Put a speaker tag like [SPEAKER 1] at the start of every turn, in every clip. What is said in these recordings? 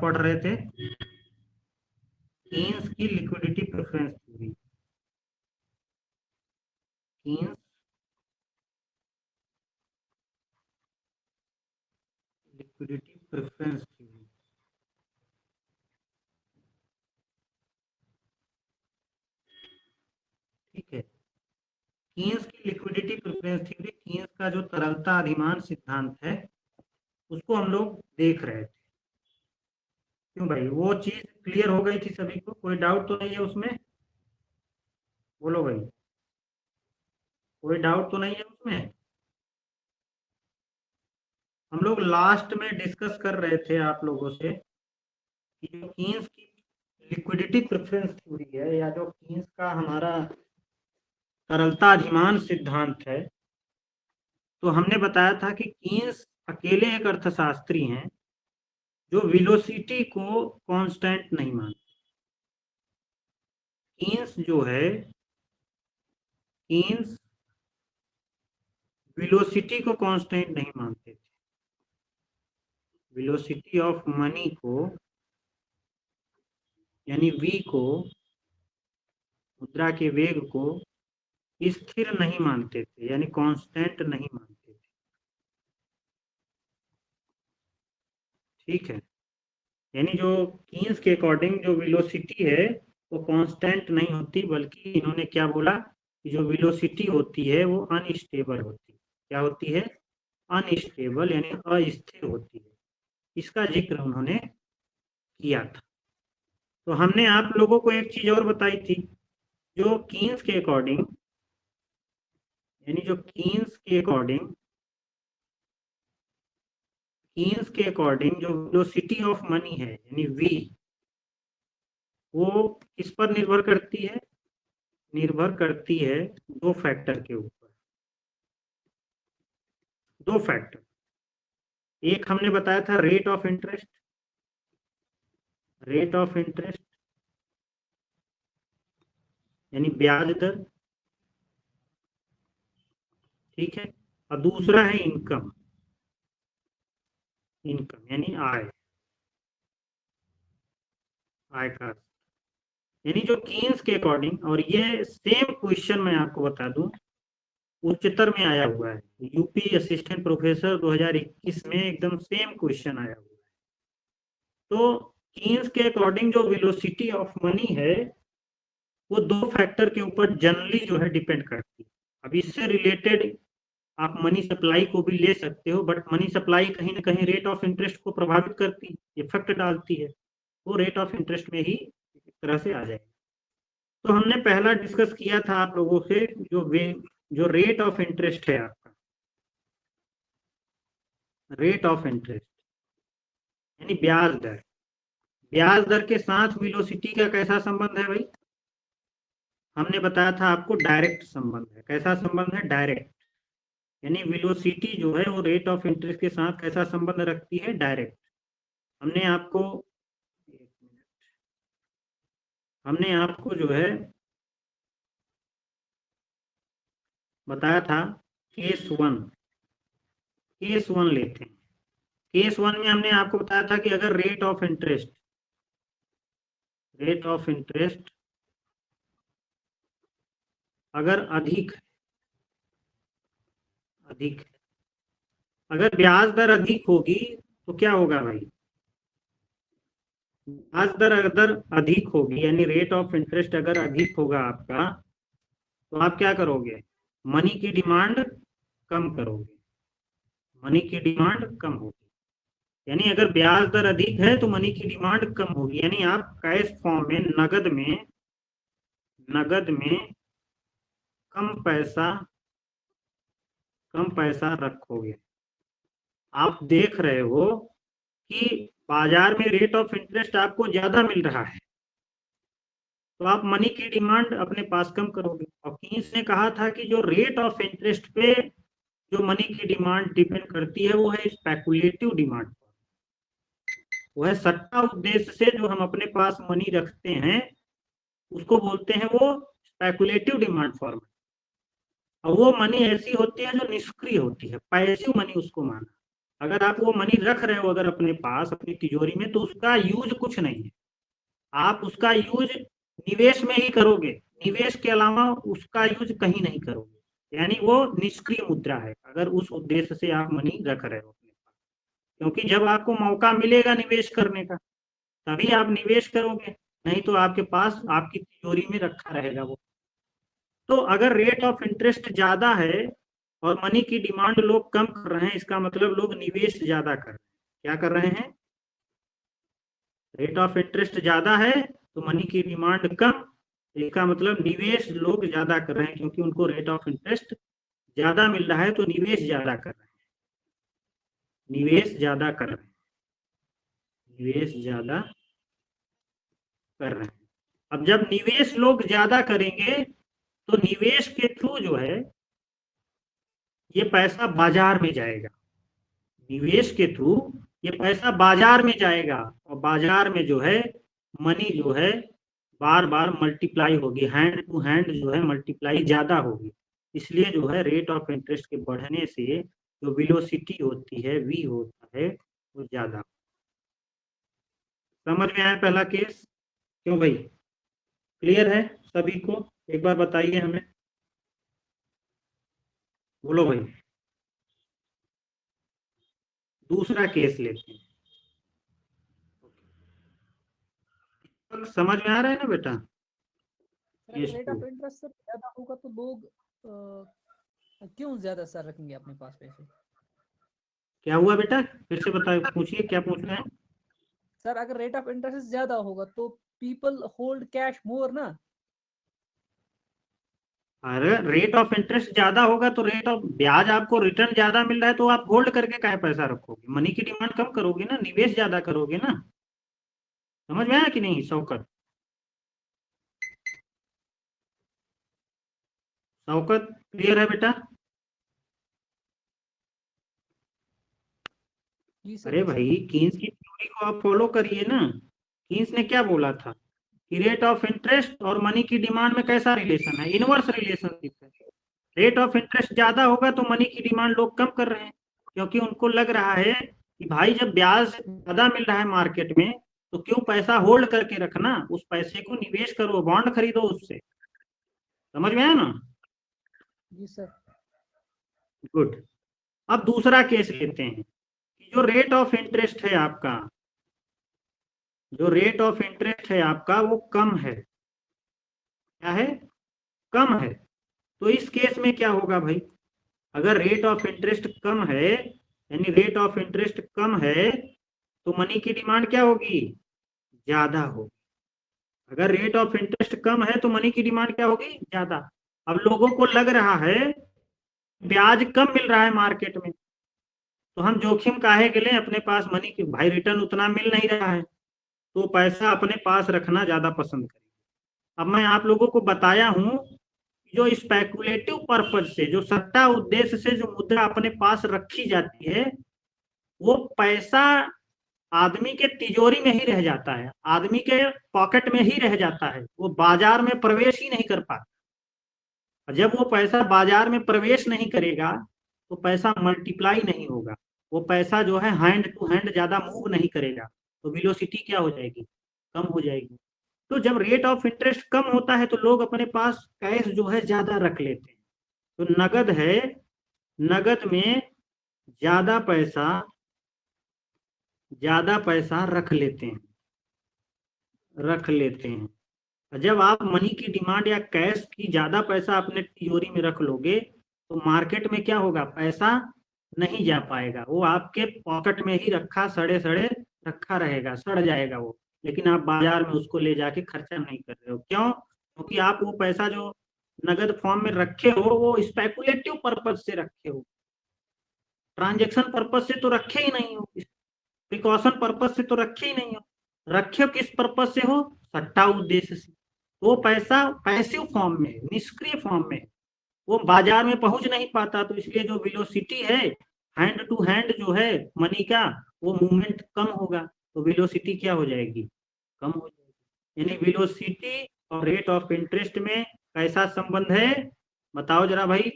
[SPEAKER 1] पढ़ रहे थे? कीन्स की liquidity preference theory. Keynes liquidity preference theory. ठीक है, कीन्स की लिक्विडिटी प्रेफरेंस थ्योरी, कीन्स का जो तरलता अधिमान सिद्धांत है उसको हम लोग देख रहे थे। क्यों भाई, वो चीज क्लियर हो गई थी सभी को? कोई डाउट तो नहीं है उसमें? बोलो भाई, कोई डाउट तो नहीं है उसमें? हम लोग लास्ट में डिस्कस कर रहे थे आप लोगों से कि जो कीन्स की लिक्विडिटी प्रेफरेंस थ्योरी है, या जो कीन्स का हमारा तरलता अधिमान सिद्धांत है, तो हमने बताया था कि कीन्स अकेले एक अर्थशास्त्री हैं जो वेलोसिटी को कांस्टेंट नहीं मानते। कीन्स जो है, कीन्स वेलोसिटी को कांस्टेंट नहीं मानते थे। वेलोसिटी ऑफ मनी को, यानी वी को, मुद्रा के वेग को स्थिर नहीं मानते थे, यानी कांस्टेंट नहीं मानते थे। ठीक है, यानी जो कीन्स के अकॉर्डिंग जो वेलोसिटी है वो कांस्टेंट नहीं होती, बल्कि इन्होंने क्या बोला कि जो वेलोसिटी होती है वो अनस्टेबल होती है। क्या होती है? अनस्टेबल, यानी अस्थिर होती है। इसका जिक्र उन्होंने किया था। तो हमने आप लोगों को एक चीज और बताई थी, जो कीन्स के अकॉर्डिंग, यानी जो कीन्स के अकॉर्डिंग जो वेलोसिटी ऑफ मनी है, यानी वी, वो किस पर निर्भर करती है? निर्भर करती है दो फैक्टर के ऊपर। दो फैक्टर, एक हमने बताया था rate of interest, rate of interest यानी ब्याज दर। ठीक है, और दूसरा है इनकम, इनकम यानी आय, आय का। यानी जो कीन्स के अकॉर्डिंग, और ये सेम क्वेश्चन मैं आपको बता दूं, उच्चतर में आया हुआ है, यूपी असिस्टेंट प्रोफेसर 2021 में एकदम सेम क्वेश्चन आया हुआ है। तो कीन्स के अकॉर्डिंग जो वेलोसिटी ऑफ मनी है वो दो फैक्टर के ऊपर जनरली जो है डिपेंड करती है। अब इससे रिलेटेड आप मनी सप्लाई को भी ले सकते हो, बट मनी सप्लाई कहीं ना कहीं रेट ऑफ इंटरेस्ट को प्रभावित करती है, इफेक्ट डालती है, वो रेट ऑफ इंटरेस्ट में ही एक तरह से आ जाएगा। तो हमने पहला डिस्कस किया था आप लोगों से, जो रेट ऑफ इंटरेस्ट है आपका, रेट ऑफ इंटरेस्ट यानी ब्याज दर। ब्याज दर के साथ वेलोसिटी का कैसा संबंध है भाई? हमने बताया था आपको डायरेक्ट संबंध है। कैसा संबंध है? डायरेक्ट। यानी वेलोसिटी जो है वो रेट ऑफ इंटरेस्ट के साथ कैसा संबंध रखती है? डायरेक्ट। हमने आपको हमने आपको जो है बताया था केस वन लेते हैं। केस वन में हमने आपको बताया था कि अगर रेट ऑफ इंटरेस्ट अगर अधिक अगर ब्याज दर अधिक होगी तो क्या होगा भाई? ब्याज दर अगर अधिक होगी, यानी रेट ऑफ इंटरेस्ट अगर अधिक होगा आपका, तो आप क्या करोगे? मनी की डिमांड कम करोगे, मनी की डिमांड कम होगी। यानी अगर ब्याज दर अधिक है तो मनी की डिमांड कम होगी, यानी आप कैश फॉर्म में, नगद में कम पैसा रखोगे। आप देख रहे हो कि बाजार में रेट ऑफ इंटरेस्ट आपको ज्यादा मिल रहा है, तो आप मनी की डिमांड अपने पास कम करोगे। और कीन्स ने कहा था कि जो रेट ऑफ इंटरेस्ट पे जो मनी की डिमांड डिपेंड करती है वो है स्पेकुलेटिव डिमांड। वो है सट्टा उद्देश्य से जो हम अपने पास मनी रखते हैं, उसको बोलते हैं वो स्पेकुलेटिव डिमांड फॉर्म। और वो मनी ऐसी होती है जो निष्क्रिय होती है, पैसिव मनी उसको माना। अगर आप वो मनी रख रहे हो अगर अपने पास अपनी तिजोरी में, तो उसका यूज कुछ नहीं है। आप उसका यूज निवेश में ही करोगे, निवेश के अलावा उसका यूज कहीं नहीं करोगे, यानी वो निष्क्रिय मुद्रा है अगर उस उद्देश्य से आप मनी रख रहे हो अपने पास। क्योंकि जब आपको मौका मिलेगा निवेश करने का तभी आप निवेश करोगे, नहीं तो आपके पास आपकी तिजोरी में रखा रहेगा वो। तो अगर रेट ऑफ इंटरेस्ट ज्यादा है और मनी की डिमांड लोग कम कर रहे हैं, इसका मतलब लोग निवेश ज्यादा कर रहे हैं। क्या कर रहे हैं? रेट ऑफ इंटरेस्ट ज्यादा है तो मनी की डिमांड कम, इसका मतलब निवेश लोग ज्यादा कर रहे हैं, क्योंकि उनको रेट ऑफ इंटरेस्ट ज्यादा मिल रहा है तो निवेश ज्यादा कर रहे हैं, निवेश ज्यादा कर रहे हैं, निवेश ज्यादा कर रहे हैं। अब जब निवेश लोग ज्यादा करेंगे तो निवेश के थ्रू जो है ये पैसा बाजार में जाएगा, निवेश के थ्रू ये पैसा बाजार में जाएगा, और बाजार में जो है मनी जो है बार बार मल्टीप्लाई होगी, हैंड टू हैंड जो है मल्टीप्लाई ज्यादा होगी। इसलिए जो है रेट ऑफ इंटरेस्ट के बढ़ने से जो वेलोसिटी होती है, वी होता है, वो ज्यादा। समझ में आया पहला केस? क्यों भाई, क्लियर है सभी को? एक बार बताइए हमें, बोलो भाई। दूसरा केस लेते हैं। समझ में आ रहा है ना बेटा?
[SPEAKER 2] अगर रेट ऑफ इंटरेस्ट सर ज्यादा होगा तो लोग क्यों ज्यादा सर रखेंगे अपने पास पैसे?
[SPEAKER 1] क्या हुआ बेटा, फिर से बताओ, पूछिए क्या पूछ रहे हैं।
[SPEAKER 2] सर अगर रेट ऑफ इंटरेस्ट ज्यादा होगा तो पीपल होल्ड कैश मोर ना।
[SPEAKER 1] अरे रेट ऑफ इंटरेस्ट ज्यादा होगा तो रेट ऑफ ब्याज आपको रिटर्न ज्यादा मिल रहा है तो आप होल्ड करके काहे पैसा रखोगे, मनी की डिमांड कम करोगे ना, निवेश ज्यादा करोगे ना। समझ में आया कि नहीं शौकत? शौकत क्लियर है बेटा?
[SPEAKER 2] जी सर,
[SPEAKER 1] अरे
[SPEAKER 2] जी सर।
[SPEAKER 1] भाई कीन्स की थ्योरी को आप फॉलो करिए ना। कीन्स ने क्या बोला था कि रेट ऑफ इंटरेस्ट और मनी की डिमांड में कैसा रिलेशन है, इनवर्स रिलेशनशिप है। रेट ऑफ इंटरेस्ट ज्यादा होगा तो मनी की डिमांड लोग कम कर रहे हैं, क्योंकि उनको लग रहा है कि भाई जब ब्याज ज्यादा मिल रहा है मार्केट में तो क्यों पैसा होल्ड करके रखना, उस पैसे को निवेश करो, बॉन्ड खरीदो उससे। समझ में आया ना?
[SPEAKER 2] जी सर।
[SPEAKER 1] गुड। अब दूसरा केस लेते हैं कि जो रेट ऑफ इंटरेस्ट है आपका, जो रेट ऑफ इंटरेस्ट है आपका वो कम है। क्या है? कम है। तो इस केस में क्या होगा भाई? अगर रेट ऑफ इंटरेस्ट कम है, यानी रेट ऑफ इंटरेस्ट कम है, तो मनी की डिमांड क्या होगी? ज्यादा होगी। अगर रेट ऑफ इंटरेस्ट कम है तो मनी की डिमांड क्या होगी? ज्यादा। अब लोगों को लग रहा है ब्याज कम मिल रहा है मार्केट में, तो हम जोखिम काहे के लिए अपने पास मनी की, भाई रिटर्न उतना मिल नहीं रहा है, तो पैसा अपने पास रखना ज्यादा पसंद करें। अब मैं आप लोगों को बताया हूं, जो स्पेकुलेटिव पर्पज से, जो सट्टा उद्देश्य से जो मुद्रा अपने पास रखी जाती है, वो पैसा आदमी के तिजोरी में ही रह जाता है, आदमी के पॉकेट में ही रह जाता है, वो बाजार में प्रवेश ही नहीं कर पाता। जब वो पैसा बाजार में प्रवेश नहीं करेगा तो पैसा मल्टीप्लाई नहीं होगा, वो पैसा जो है हैंड टू हैंड ज्यादा मूव नहीं करेगा, तो वेलोसिटी क्या हो जाएगी? कम हो जाएगी। तो जब रेट ऑफ इंटरेस्ट कम होता है तो लोग अपने पास कैश जो है ज्यादा रख लेते हैं। तो नगद है, नगद में ज्यादा पैसा, ज्यादा पैसा रख लेते हैं, रख लेते हैं। जब आप मनी की डिमांड या कैश की ज्यादा पैसा अपने तिजोरी में रख लोगे तो मार्केट में क्या होगा? पैसा नहीं जा पाएगा, वो आपके पॉकेट में ही रखा सड़े सड़े रखा रहेगा, सड़ जाएगा वो। लेकिन आप बाजार में उसको ले जाके खर्चा नहीं कर रहे हो, क्यों? क्योंकि आप वो पैसा जो नगद फॉर्म में रखे हो वो स्पेकुलेटिव पर्पज से रखे हो, ट्रांजेक्शन पर्पज से तो रखे ही नहीं हो, प्रिकॉशन पर्पज से तो रखे ही नहीं हो। रखे हो किस पर्पज से हो? सट्टा उद्देश्य से। वो पैसा पैसिव फॉर्म में, निष्क्रिय फॉर्म में, वो बाजार में पहुंच नहीं पाता, तो इसलिए जो वेलोसिटी है हैंड टू हैंड जो है मनी का, वो मूवमेंट कम होगा, तो वेलोसिटी क्या हो जाएगी? कम हो जाएगी। यानी वेलोसिटी और रेट ऑफ इंटरेस्ट में कैसा संबंध है? बताओ जरा भाई,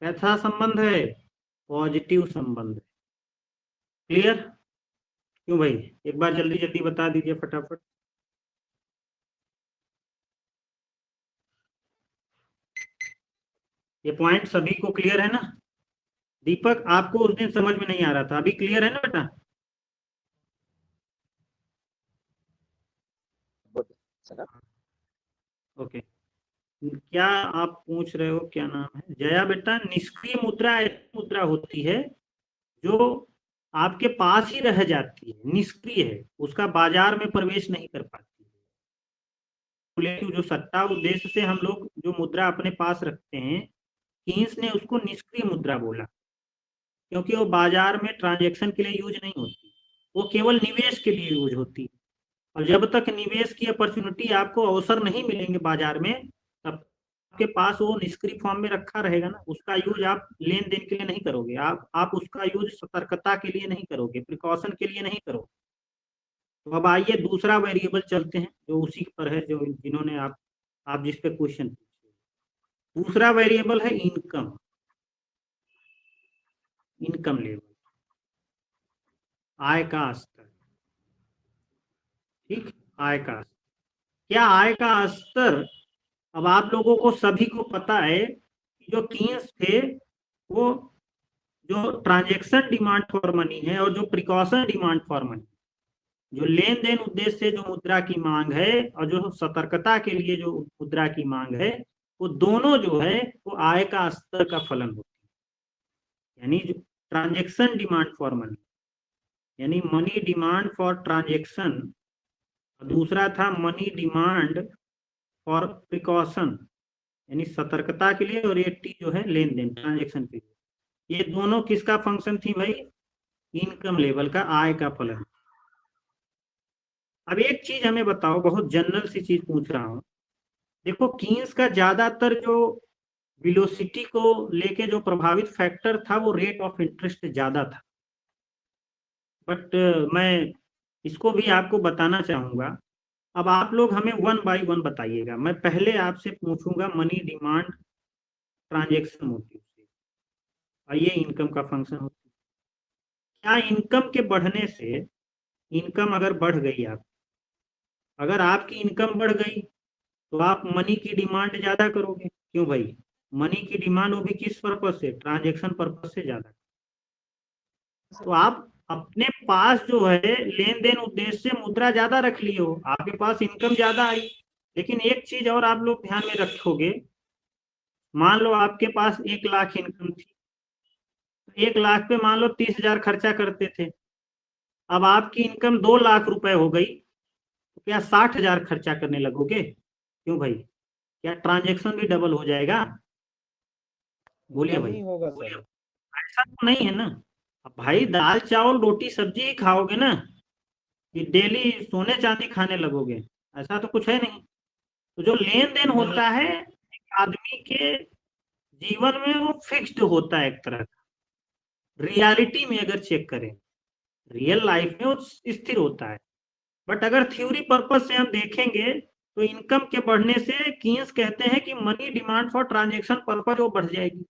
[SPEAKER 1] कैसा संबंध है? पॉजिटिव संबंध है। क्लियर? क्यों भाई, एक बार जल्दी जल्दी बता दीजिए फटाफट। ये पॉइंट सभी को क्लियर है ना? दीपक, आपको उस दिन समझ में नहीं आ रहा था, अभी क्लियर है ना बेटा? ओके। क्या आप पूछ रहे हो, क्या नाम है जया बेटा? निष्क्रिय मुद्रा ऐसी मुद्रा होती है जो आपके पास ही रह जाती है, निष्क्रिय है, उसका बाजार में प्रवेश नहीं कर पाती है। जो सट्टा उद्देश्य से हम लोग जो मुद्रा अपने पास रखते हैं, कीन्स ने उसको निष्क्रिय मुद्रा बोला, क्योंकि वो बाजार में ट्रांजैक्शन के लिए यूज नहीं होती, वो केवल निवेश के लिए यूज होती है। और जब तक निवेश की अपॉर्चुनिटी, आपको अवसर नहीं मिलेंगे बाजार में, तब आपके पास वो निष्क्रिय फॉर्म में रखा रहेगा ना, उसका यूज आप लेन देन के लिए नहीं करोगे, आप उसका यूज सतर्कता के लिए नहीं करोगे, प्रिकॉशन के लिए नहीं करोगे। तो अब आइए दूसरा वेरिएबल चलते हैं जो उसी पर है, जो जिन्होंने आप जिस पे क्वेश्चन पूछे। दूसरा वेरिएबल है इनकम, इनकम लेवल, आय का स्तर। ठीक, आय का स्तर। क्या आय का स्तर, अब आप लोगों को सभी को पता है कि जो कीन्स थे, वो जो ट्रांजैक्शन डिमांड फॉर मनी है और जो प्रिकॉशन डिमांड फॉर मनी, जो लेन देन उद्देश्य से जो मुद्रा की मांग है और जो सतर्कता के लिए जो मुद्रा की मांग है, वो दोनों जो है वो आय का स्तर का फलन होती है। यानी जो ट्रांजैक्शन डिमांड फॉर मनी, यानी मनी डिमांड फॉर ट्रांजैक्शन, दूसरा था मनी डिमांड फॉर प्रिकॉशन, यानी सतर्कता के लिए, और ये टी जो है लेन देन ट्रांजेक्शन के लिए। ये दोनों किसका फंक्शन थी भाई? इनकम लेवल का, आय का फलन। अब एक चीज हमें बताओ, बहुत जनरल सी चीज पूछ रहा हूं। देखो, कीन्स का ज्यादातर जो वेलोसिटी को लेके जो प्रभावित फैक्टर था, वो रेट ऑफ इंटरेस्ट ज्यादा था। बट मैं इसको भी आपको बताना चाहूंगा। अब आप लोग हमें वन बाय वन बताइएगा। मैं पहले आपसे पूछूंगा मनी डिमांड ट्रांजेक्शन मोटिव से, और ये इनकम का फंक्शन होता है। क्या इनकम के बढ़ने से, इनकम अगर बढ़ गई, आप अगर आपकी इनकम बढ़ गई, तो आप मनी की डिमांड ज्यादा करोगे। क्यों भाई? मनी की डिमांड वो भी किस पर्पज से? ट्रांजेक्शन पर्पज से ज्यादा। तो आप अपने पास जो है लेन देन उद्देश्य से मुद्रा ज्यादा रख लिए हो, आपके पास इनकम ज्यादा आई। लेकिन एक चीज और आप लोग ध्यान में रखोगे, मान लो आपके पास 1 लाख इनकम थी, तो 1 लाख पे मान लो 30,000 खर्चा करते थे। अब आपकी इनकम 2 लाख रुपए हो गई, तो क्या 60,000 खर्चा करने लगोगे? क्यों भाई? क्या ट्रांजेक्शन भी डबल हो जाएगा? बोलिए भाई।
[SPEAKER 3] नहीं होगा सर।
[SPEAKER 1] ऐसा तो नहीं है ना। अब भाई दाल चावल रोटी सब्जी ही खाओगे ना, कि डेली सोने चांदी खाने लगोगे? ऐसा तो कुछ है नहीं। तो जो लेन देन
[SPEAKER 3] नहीं।
[SPEAKER 1] होता है एक आदमी के जीवन में, वो फिक्स्ड होता है एक तरह का। रियलिटी में अगर चेक करें, रियल लाइफ में वो स्थिर होता है। बट अगर थ्योरी पर्पज से हम देखेंगे, तो इनकम के बढ़ने से कीन्स कहते हैं कि money demand for transaction purpose वो बढ़ जाएगी।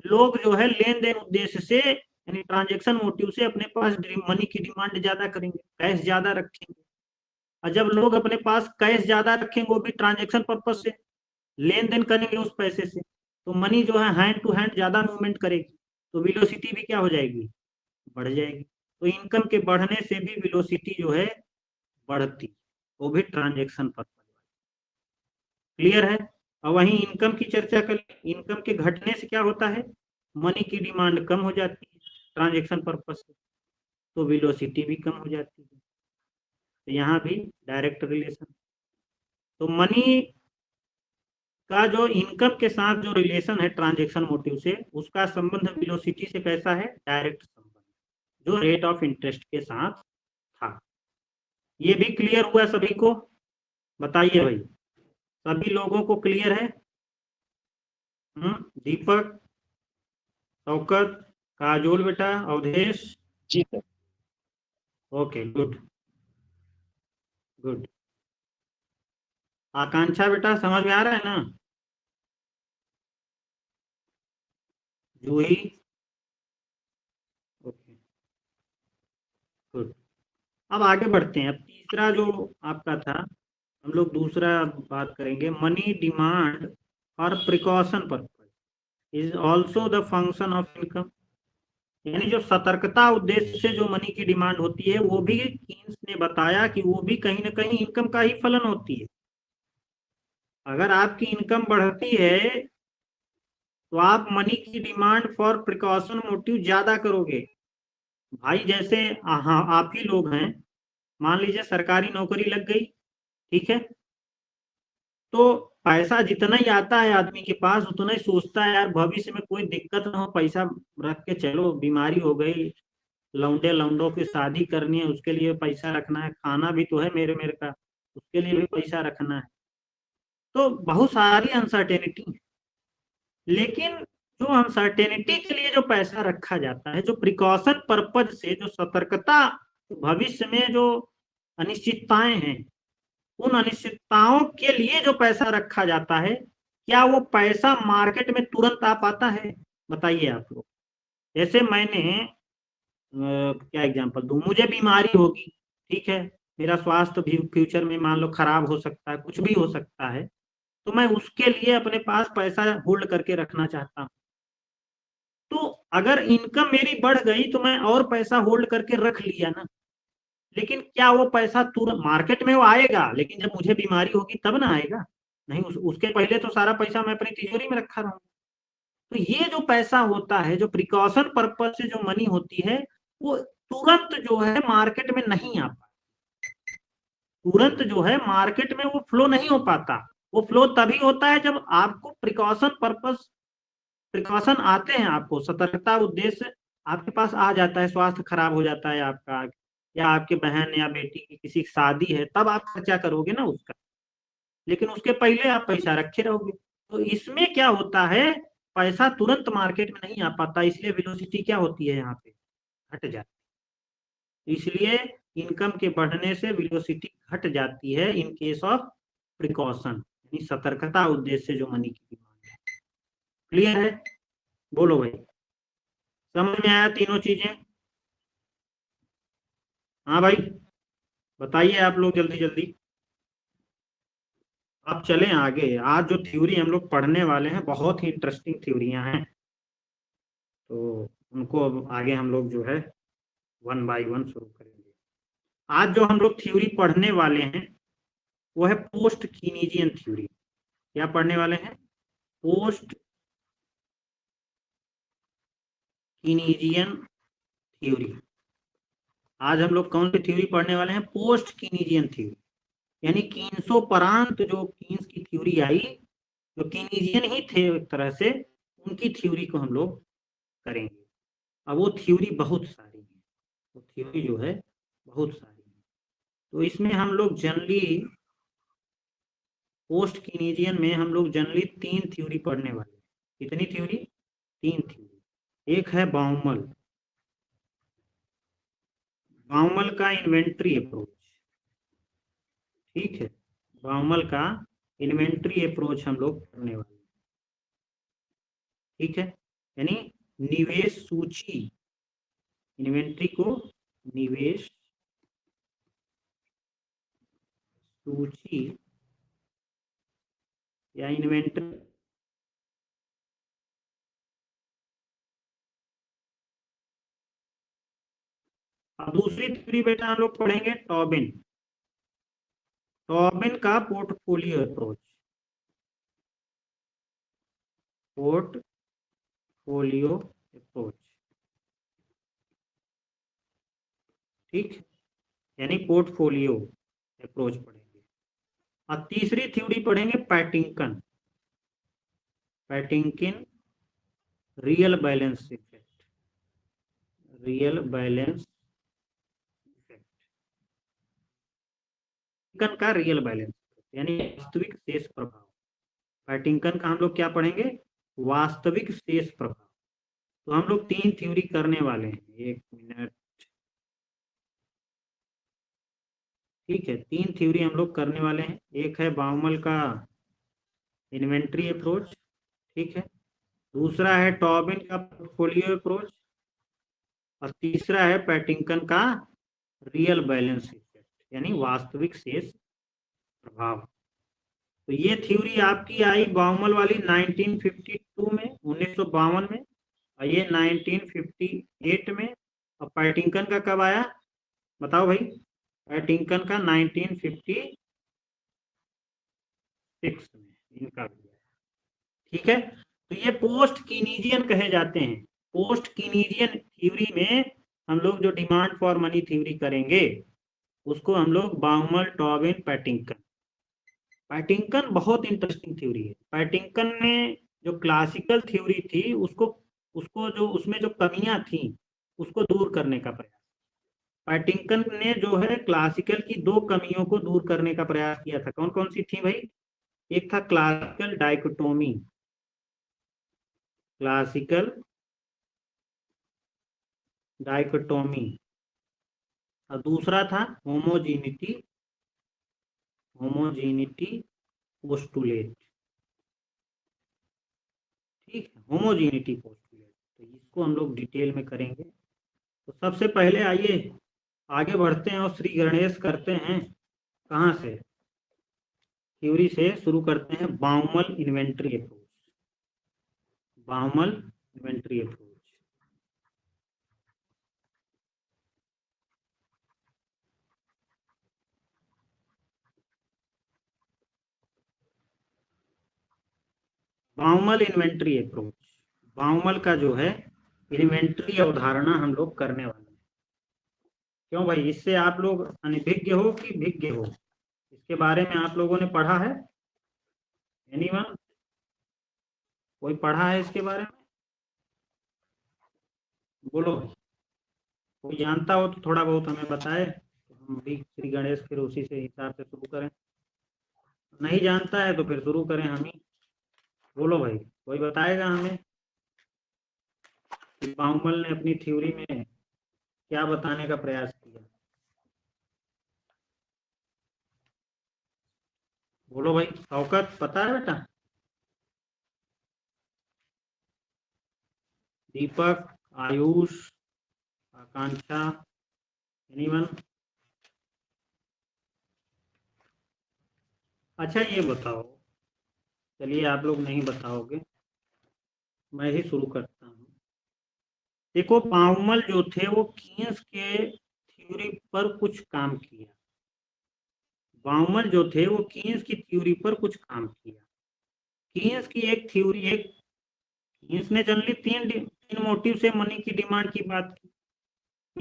[SPEAKER 1] लोग जो है लेन देन उद्देश्य से, यानी ट्रांजेक्शन मोटिव से, अपने पास मनी की डिमांड ज्यादा करेंगे, कैश ज्यादा रखेंगे। और जब लोग अपने पास कैश ज्यादा रखेंगे, वो भी ट्रांजेक्शन पर्पज से लेन देन करेंगे उस पैसे से, तो मनी जो है हैंड टू हैंड ज्यादा मूवमेंट करेगी, तो वेलोसिटी भी क्या हो जाएगी? बढ़ जाएगी। तो इनकम के बढ़ने से भी वेलोसिटी जो है बढ़ती, वो भी ट्रांजेक्शन पर्पज। क्लियर है? और वहीं इनकम की चर्चा कर, इनकम के घटने से क्या होता है? मनी की डिमांड कम हो जाती है ट्रांजेक्शन पर्पज से, तो वेलोसिटी भी कम हो जाती है। तो यहाँ भी डायरेक्ट रिलेशन। तो मनी का जो इनकम के साथ जो रिलेशन है ट्रांजेक्शन मोटिव से, उसका संबंध वेलोसिटी से कैसा है? डायरेक्ट संबंध, जो रेट ऑफ इंटरेस्ट के साथ था। ये भी क्लियर हुआ सभी को? बताइए भाई, सभी लोगों को क्लियर है? दीपक, शौकत, काजोल बेटा, अवधेश?
[SPEAKER 3] जी sir.
[SPEAKER 1] Okay, good good. Akanksha बेटा, समझ में आ रहा है ना? जूही? ओके। अब आगे बढ़ते हैं। अब तीसरा जो आपका था, हम लोग दूसरा बात करेंगे, मनी डिमांड और precaution purpose is also the function of income. यानी जो सतर्कता उद्देश्य से जो मनी की डिमांड होती है, वो भी कीन्स ने बताया कि वो भी कहीं ना कहीं इनकम का ही फलन होती है। अगर आपकी इनकम बढ़ती है तो आप मनी की डिमांड फॉर प्रिकॉशन मोटिव ज्यादा करोगे। भाई जैसे हाँ, आप ही लोग हैं, मान लीजिए सरकारी नौकरी लग गई, ठीक है, तो पैसा जितना ही आता है आदमी के पास, उतना ही सोचता है यार भविष्य में कोई दिक्कत ना हो, पैसा रख के चलो, बीमारी हो गई, लौंडे लौंडों की शादी करनी है, उसके लिए पैसा रखना है, खाना भी तो है मेरे मेरे का, उसके लिए भी पैसा रखना है। तो बहुत सारी अनसर्टेनिटी है। लेकिन जो अनसर्टेनिटी के लिए जो पैसा रखा जाता है, जो प्रिकॉशन पर्पज से, जो सतर्कता, भविष्य में जो अनिश्चितताएं हैं, उन अनिश्चितताओं के लिए जो पैसा रखा जाता है, क्या वो पैसा मार्केट में तुरंत आ पाता है? बताइए आप लोग। जैसे मैंने क्या एग्जांपल दूं, मुझे बीमारी होगी, ठीक है, मेरा स्वास्थ्य भी फ्यूचर में मान लो खराब हो सकता है, कुछ भी हो सकता है, तो मैं उसके लिए अपने पास पैसा होल्ड करके रखना चाहता हूँ। तो अगर इनकम मेरी बढ़ गई तो मैं और पैसा होल्ड करके रख लिया ना, लेकिन क्या वो पैसा तुरंत मार्केट में वो आएगा? लेकिन जब मुझे बीमारी होगी तब ना आएगा। नहीं, उसके पहले तो सारा पैसा मैं अपनी तिजोरी में रखा रहूंगा। तो ये जो पैसा होता है, जो प्रिकॉशन पर्पज से जो मनी होती है, वो तुरंत जो है मार्केट में नहीं आ पाता। तुरंत जो है मार्केट में वो फ्लो नहीं हो पाता। वो फ्लो तभी होता है जब आपको प्रिकॉशन पर्पज, प्रिकॉशन आते हैं, आपको सतर्कता उद्देश्य आपके पास आ जाता है, स्वास्थ्य खराब हो जाता है आपका, या आपके बहन या बेटी की किसी की शादी है, तब आप खर्चा करोगे ना उसका। लेकिन उसके पहले आप पैसा रखे रहोगे। तो इसमें क्या होता है, पैसा तुरंत मार्केट में नहीं आ पाता, इसलिए वेलोसिटी क्या होती है यहाँ पे, घट जाती है। इसलिए इनकम के बढ़ने से वेलोसिटी घट जाती है इन केस ऑफ प्रिकॉशन, यानी सतर्कता उद्देश्य से जो मनी की डिमांड है। क्लियर है? बोलो भाई, समझ में आया तीनों चीजें? हाँ भाई, बताइए आप लोग जल्दी जल्दी। आप चलें आगे। आज जो थ्योरी हम लोग पढ़ने वाले हैं, बहुत ही इंटरेस्टिंग थ्योरियां हैं, तो उनको अब आगे हम लोग जो है वन बाय वन शुरू करेंगे। आज जो हम लोग थ्योरी पढ़ने वाले हैं वो है पोस्ट कीनीजियन थ्योरी। क्या पढ़ने वाले हैं? Post Keynesian theory. आज हम लोग कौन सी थ्योरी पढ़ने वाले हैं? Post Keynesian theory. यानी कीन्सोपरांत जो कीन्स की थ्योरी आई, जो कीनीजियन ही थे एक तरह से, उनकी थ्योरी को हम लोग करेंगे। अब वो थ्योरी बहुत सारी है, वो थ्योरी जो है बहुत सारी है। तो इसमें हम लोग जनरली पोस्ट कीनीजियन में हम लोग जनरली 3 थ्योरी पढ़ने वाले हैं। कितनी थ्योरी? 3 थ्योरी। एक है बाउमल, बाउमल का इन्वेंट्री अप्रोच, ठीक है, बाउमल का इन्वेंट्री अप्रोच हम लोग पढ़ने वाले हैं, ठीक है। यानी निवेश सूची, इन्वेंट्री को निवेश सूची या इन्वेंट्री। अब दूसरी थ्योरी बेटा हम लोग पढ़ेंगे टॉबिन, टॉबिन का पोर्टफोलियो अप्रोच, पोर्टफोलियो अप्रोच, ठीक, यानी पोर्टफोलियो अप्रोच पढ़ेंगे। और तीसरी थ्योरी पढ़ेंगे Patinkin, Patinkin real balance effect, real balance effect, Patinkin का रियल बैलेंस यानी वास्तविक शेष प्रभाव। पैटिंकन का हम लोग क्या पढ़ेंगे? वास्तविक शेष प्रभाव। तो हम लोग 3 थ्योरी करने वाले हैं, 1 मिनट, ठीक है। 3 थ्योरी हम लोग करने वाले हैं। एक है बाउमल का इन्वेंट्री अप्रोच, ठीक है, दूसरा है टॉबिन का पोर्टफोलियो अप्रोच, और तीसरा है पैटिंकन का रियल बैलेंस इफेक्ट यानी वास्तविक शेष प्रभाव। तो ये थ्योरी आपकी आई बाउमल वाली 1952 में, 1952 में, और ये 1958 में। और पैटिंकन का कब आया बताओ भाई? पैटिंकन का 1956 में इनका भी आया। ठीक है, तो ये पोस्ट कीनीजियन कहे जाते हैं। पोस्ट कीनीजियन थ्योरी में हम लोग जो डिमांड फॉर मनी थ्योरी करेंगे उसको हम लोग बाउमल, टॉबिन, पैटिंकन। पैटिंकन बहुत इंटरेस्टिंग थ्योरी है। पैटिंकन ने जो क्लासिकल थ्योरी थी उसको उसको जो उसमें जो कमियां थी उसको दूर करने का प्रयास। पैटिंकन ने जो है क्लासिकल की 2 कमियों को दूर करने का प्रयास किया था। कौन कौन सी थी भाई? एक था क्लासिकल डाइकोटोमी, क्लासिकल डाइकोटोमी, और दूसरा था होमोजीनिटी, होमोजीनिटी पोस्टुलेट। ठीक है, होमोजीनिटी पोस्टुलेट। तो इसको हम लोग डिटेल में करेंगे। तो सबसे पहले आइए आगे बढ़ते हैं और श्री गणेश करते हैं। कहाँ से? थ्योरी से शुरू करते हैं, Baumol inventory approach. Baumol inventory approach. Baumol inventory approach, Baumol का जो है इन्वेंट्री अवधारणा हम लोग करने वाले हैं। क्यों भाई? इससे आप लोग अनभिज्ञ हो कि भिज्ञ हो? इसके बारे में आप लोगों ने पढ़ा है? एनीवन? कोई पढ़ा है इसके बारे में? बोलो भाई। कोई जानता हो तो थोड़ा बहुत हमें बताए, तो हम भी श्री गणेश फिर उसी से हिसाब से शुरू करें। नहीं जानता है तो फिर शुरू करें हम ही। बोलो भाई, कोई बताएगा हमें कि बाउमल ने अपनी थ्योरी में क्या बताने का प्रयास किया? बोलो भाई, शौकत पता है बेटा? दीपक, आयुष, आकांक्षा, एनीवन? अच्छा ये बताओ, चलिए आप लोग नहीं बताओगे, मैं ही शुरू करता हूँ। देखो, बाउमल जो थे वो कीन्स के थ्योरी पर कुछ काम किया। बाउमल जो थे वो कीन्स की थ्योरी पर कुछ काम किया। कीन्स की एक थ्योरी, एक कीन्स ने जनरली तीन मोटिव से मनी की डिमांड की बात की।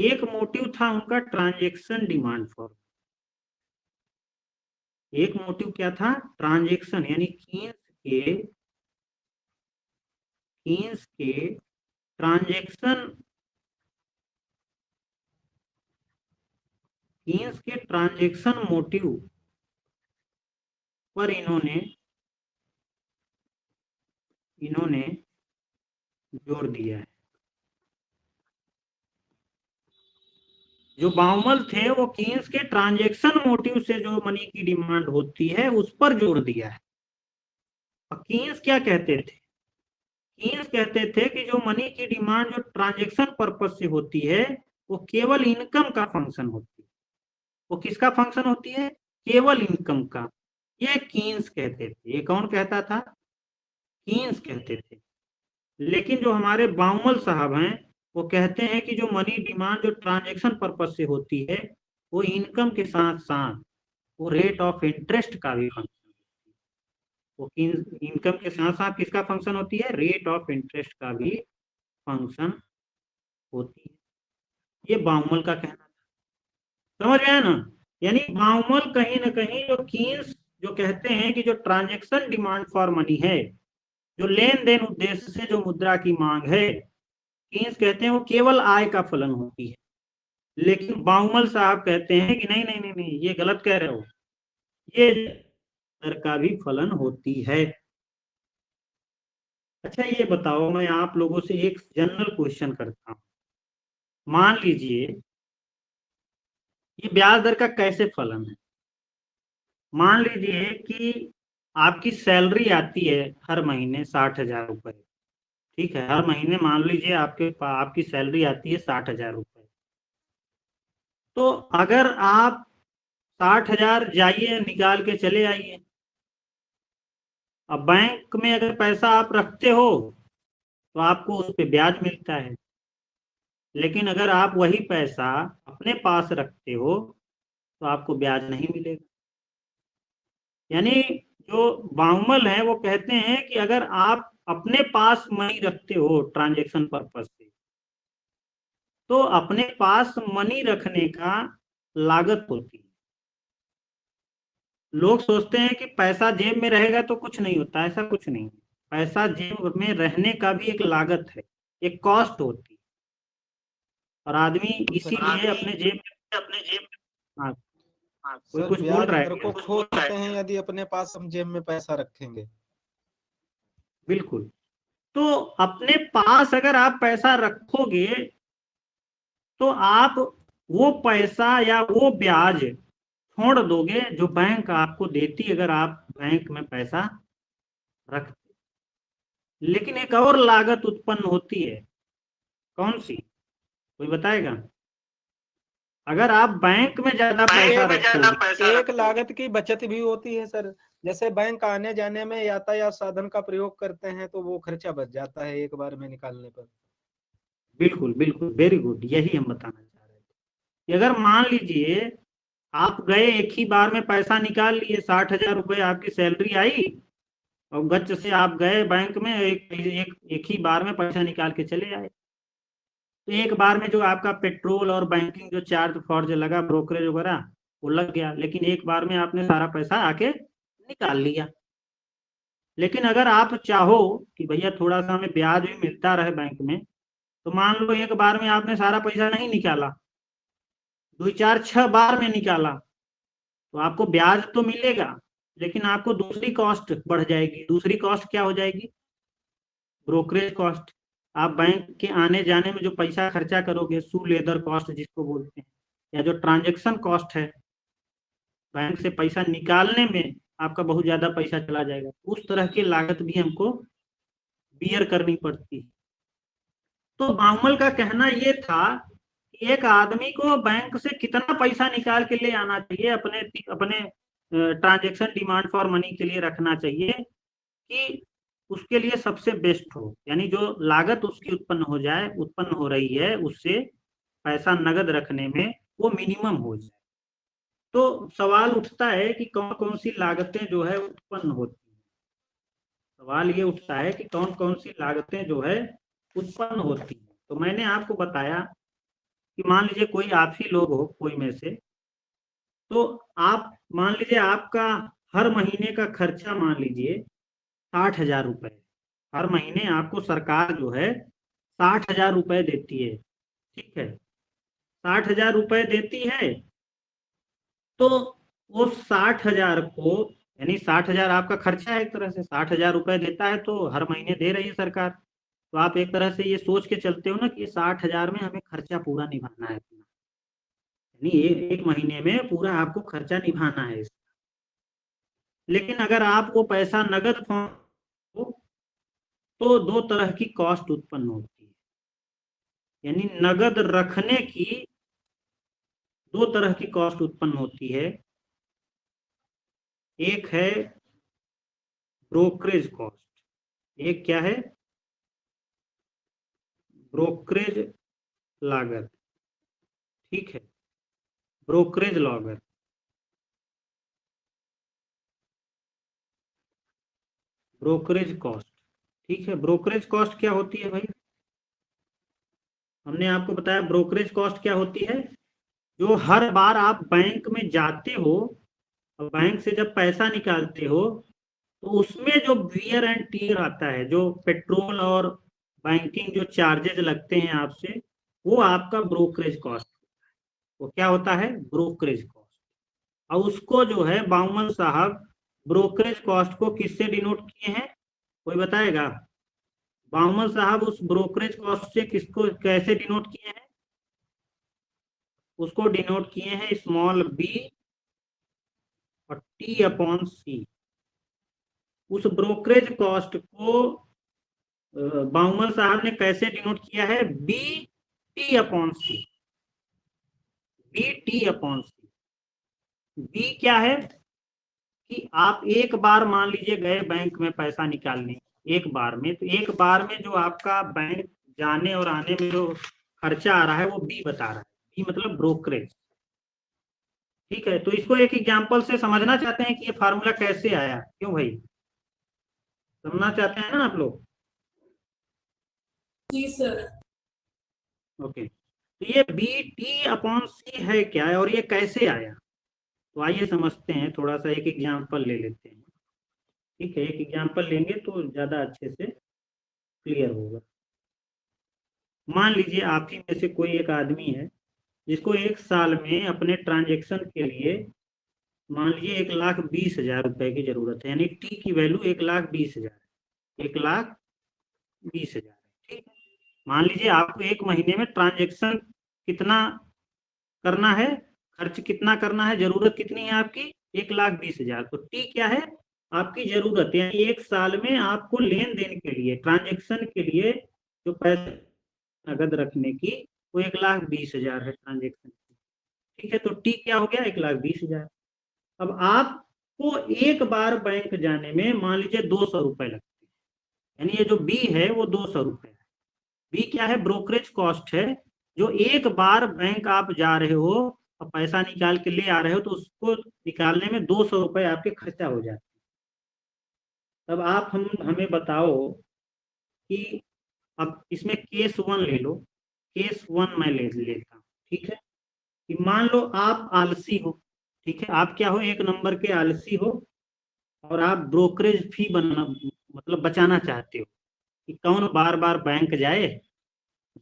[SPEAKER 1] एक मोटिव था उनका ट्रांजैक्शन डिमांड फॉर। एक मोटिव क्या था? ट्रांजैक्शन, यानी कीन्स के ट्रांजैक्शन, कीन्स के ट्रांजैक्शन मोटिव पर इन्होंने जोर दिया है। जो बाउमल थे वो कीन्स के ट्रांजैक्शन मोटिव से जो मनी की डिमांड होती है उस पर जोर दिया है। और कीन्स क्या कहते थे? कीन्स कहते थे कि जो मनी की डिमांड जो ट्रांजैक्शन पर्पस से होती है वो केवल इनकम का फंक्शन होती है। वो किसका फंक्शन होती है? केवल इनकम का। ये कीन्स कहते थे। ये कौन कहता था? कीन्स कहते थे। लेकिन जो हमारे बाउमल साहब हैं वो कहते हैं कि जो मनी डिमांड जो ट्रांजैक्शन पर्पस से होती है वो इनकम के साथ साथ वो रेट ऑफ इंटरेस्ट का भी फंक्शन, वो इनकम के साथ साथ किसका फंक्शन होती है? रेट ऑफ इंटरेस्ट का भी फंक्शन होती है। ये बाउमल का कहना था। समझ में आया ना? यानी बाउमल कहीं ना कहीं जो कीन्स जो कहते हैं कि जो ट्रांजैक्शन डिमांड फॉर मनी है, जो लेन देन उद्देश्य से जो मुद्रा की मांग है, कीन्स कहते हैं वो केवल आय का फलन होती है। लेकिन बाउमल साहब कहते हैं कि नहीं नहीं नहीं नहीं, ये गलत कह रहे हो, ये दर का भी फलन होती है। अच्छा ये बताओ, मैं आप लोगों से एक जनरल क्वेश्चन करता हूँ। मान लीजिए ये ब्याज दर का कैसे फलन है? मान लीजिए कि आपकी सैलरी आती है हर महीने 60,000 रुपए। ठीक है, हर महीने मान लीजिए आपकी सैलरी आती है 60,000 रुपए। तो अगर आप 60,000 जाइए निकाल के चले आइए, अब बैंक में अगर पैसा आप रखते हो तो आपको उस पर ब्याज मिलता है, लेकिन अगर आप वही पैसा अपने पास रखते हो तो आपको ब्याज नहीं मिलेगा। यानी जो बाउमल है वो कहते हैं कि अगर आप अपने पास मनी रखते हो ट्रांजैक्शन पर्पस से, तो अपने पास मनी रखने का लागत होती है। लोग सोचते हैं कि पैसा जेब में रहेगा तो कुछ नहीं होता, ऐसा कुछ नहीं है। पैसा जेब में रहने का भी एक लागत है, एक कॉस्ट होती है, और आदमी इसीलिए अपने जेब में। हाँ, कोई
[SPEAKER 3] सर
[SPEAKER 1] कुछ बोल
[SPEAKER 3] ब्याज
[SPEAKER 1] रहा
[SPEAKER 3] घर
[SPEAKER 1] है
[SPEAKER 3] को
[SPEAKER 1] क्या?
[SPEAKER 3] खो सकते हैं यदि अपने पास हम जेब में पैसा रखेंगे।
[SPEAKER 1] बिल्कुल। तो अपने पास अगर आप पैसा रखोगे तो आप वो पैसा या वो ब्याज छोड़ दोगे जो बैंक आपको देती अगर आप बैंक में पैसा रखते। लेकिन एक और लागत उत्पन्न होती है, कौन सी, कोई बताएगा? अगर आप बैंक में ज्यादा पैसा रखोगे,
[SPEAKER 3] एक लागत की बचत भी होती है सर। जैसे बैंक आने जाने में यातायात साधन का प्रयोग करते हैं तो वो खर्चा बच जाता है एक बार में निकालने पर।
[SPEAKER 1] बिल्कुल बिल्कुल, वेरी गुड, यही हम बताना चाह रहे थे कि अगर मान लीजिए आप गए एक ही बार में पैसा निकाल लिए, 60,000 रुपये आपकी सैलरी आई और गच्च से आप गए बैंक में, एक ही बार में पैसा निकाल के चले आए, तो एक बार में जो आपका पेट्रोल और बैंकिंग जो चार्ज फॉर्ज लगा, ब्रोकरेज वगैरह, वो लग गया, लेकिन एक बार में आपने सारा पैसा आके निकाल लिया। लेकिन अगर आप चाहो कि भैया थोड़ा सा हमें ब्याज भी मिलता रहे बैंक में, तो मान लो एक बार में आपने सारा पैसा नहीं निकाला, 2 4 6 बार में निकाला, तो आपको ब्याज तो मिलेगा, लेकिन आपको दूसरी कॉस्ट बढ़ जाएगी। दूसरी कॉस्ट क्या हो जाएगी? Brokerage cost. आप बैंक के आने जाने में जो पैसा खर्चा करोगे, सू लेदर कॉस्ट जिसको बोलते हैं, या जो ट्रांजेक्शन कॉस्ट है, बैंक से पैसा निकालने में आपका बहुत ज्यादा पैसा चला जाएगा, उस तरह की लागत भी हमको बियर करनी पड़ती है। तो बाउमल का कहना ये था कि एक आदमी को बैंक से कितना पैसा निकाल के ले आना चाहिए, अपने अपने ट्रांजेक्शन डिमांड फॉर मनी के लिए रखना चाहिए कि उसके लिए सबसे बेस्ट हो, यानी जो लागत उसकी उत्पन्न हो रही है उससे पैसा नगद रखने में वो मिनिमम हो जाए। तो सवाल उठता है कि कौन कौन सी लागतें जो है उत्पन्न होती है। सवाल ये उठता है कि कौन कौन सी लागतें जो है उत्पन्न होती है। तो मैंने आपको बताया कि मान लीजिए कोई आप ही लोग हो, कोई में से, तो आप मान लीजिए आपका हर महीने का खर्चा मान लीजिए 60,000 रुपए, हर महीने आपको सरकार जो है 60,000 रुपए देती है, ठीक है, 60,000 रुपए देती है। तो वो 60,000 को, यानी 60,000 आपका खर्चा है, एक तरह से 60,000 रुपए देता है तो हर महीने दे रही है सरकार। तो आप एक तरह से ये सोच के चलते हो ना कि 60,000 में हमें खर्चा पूरा निभाना है अपना, यानी एक महीने में पूरा आपको खर्चा निभाना है इसका। लेकिन अगर आप वो पैसा नगद फॉर्म हो तो दो तरह की कॉस्ट उत्पन्न होती है, यानी नगद रखने की दो तरह की कॉस्ट उत्पन्न होती है। एक है ब्रोकरेज कॉस्ट, एक क्या है? ब्रोकरेज लागत, ठीक है, ब्रोकरेज लागत। ब्रोकरेज कॉस्ट, ठीक है, ब्रोकरेज कॉस्ट क्या होती है भाई? हमने आपको बताया ब्रोकरेज कॉस्ट क्या होती है। जो हर बार आप बैंक में जाते हो और बैंक से जब पैसा निकालते हो तो उसमें जो वियर एंड टीयर आता है, जो पेट्रोल और बैंकिंग जो चार्जेज लगते हैं आपसे, वो आपका ब्रोकरेज कॉस्ट, वो क्या होता है? Brokerage cost. और उसको जो है बाउमन साहब ब्रोकरेज कॉस्ट को किससे डिनोट किए हैं, कोई बताएगा? बाउमन साहब उस ब्रोकरेज कॉस्ट से किसको कैसे डिनोट किए हैं? उसको डिनोट किए हैं स्मॉल बी और टी अपॉन सी। उस ब्रोकरेज कॉस्ट को बाउमन साहब ने कैसे डिनोट किया है? बी टी अपॉन सी। बी टी अपॉन सी। बी क्या है कि आप एक बार मान लीजिए गए बैंक में पैसा निकालने, एक बार में, तो एक बार में जो आपका बैंक जाने और आने में जो खर्चा आ रहा है वो बी बता रहा है। बी मतलब ब्रोकरेज। ठीक है, तो इसको एक एग्जांपल से समझना चाहते हैं कि ये फार्मूला कैसे आया, क्यों भाई, समझना चाहते हैं ना आप लोग?
[SPEAKER 4] जी सर।
[SPEAKER 1] ओके, तो ये बी टी अपॉन सी है क्या है और ये कैसे आया, तो आइए समझते हैं, थोड़ा सा एक एग्जांपल ले लेते हैं। ठीक है, एक एग्जांपल लेंगे तो ज्यादा अच्छे से क्लियर होगा। मान लीजिए आप ही में से कोई एक आदमी है जिसको एक साल में अपने ट्रांजेक्शन के लिए मान लीजिए 1,20,000 रुपए की जरूरत है, यानी टी की वैल्यू 1,20,000, 1,20,000। ठीक है, मान लीजिए आपको एक महीने में ट्रांजेक्शन कितना करना है, खर्च कितना करना है, जरूरत कितनी है आपकी 1,20,000। तो टी क्या है आपकी जरूरत, यानी एक साल में आपको लेन देन के लिए, ट्रांजेक्शन के लिए जो पैसे नगद रखने की, वो 1,20,000 है ट्रांजेक्शन की। ठीक है, तो टी क्या हो गया 1,20,000। अब आपको एक बार बैंक जाने में मान लीजिए 200 रुपए लगते हैं, यानी ये जो बी है वो 200 रुपए है। बी क्या है, ब्रोकरेज कॉस्ट है, जो एक बार बैंक आप जा रहे हो और पैसा निकाल के ले आ रहे हो तो उसको निकालने में 200 रुपए आपके खर्चा हो जाते हैं। तब आप हमें बताओ कि अब इसमें केस 1 ले लो, केस 1 मैं ले लेता हूँ। ठीक है, कि मान लो आप आलसी हो। ठीक है, आप क्या हो, एक नंबर के आलसी हो और आप ब्रोकरेज फी बनाना मतलब बचाना चाहते हो कि कौन बार बार बैंक जाए,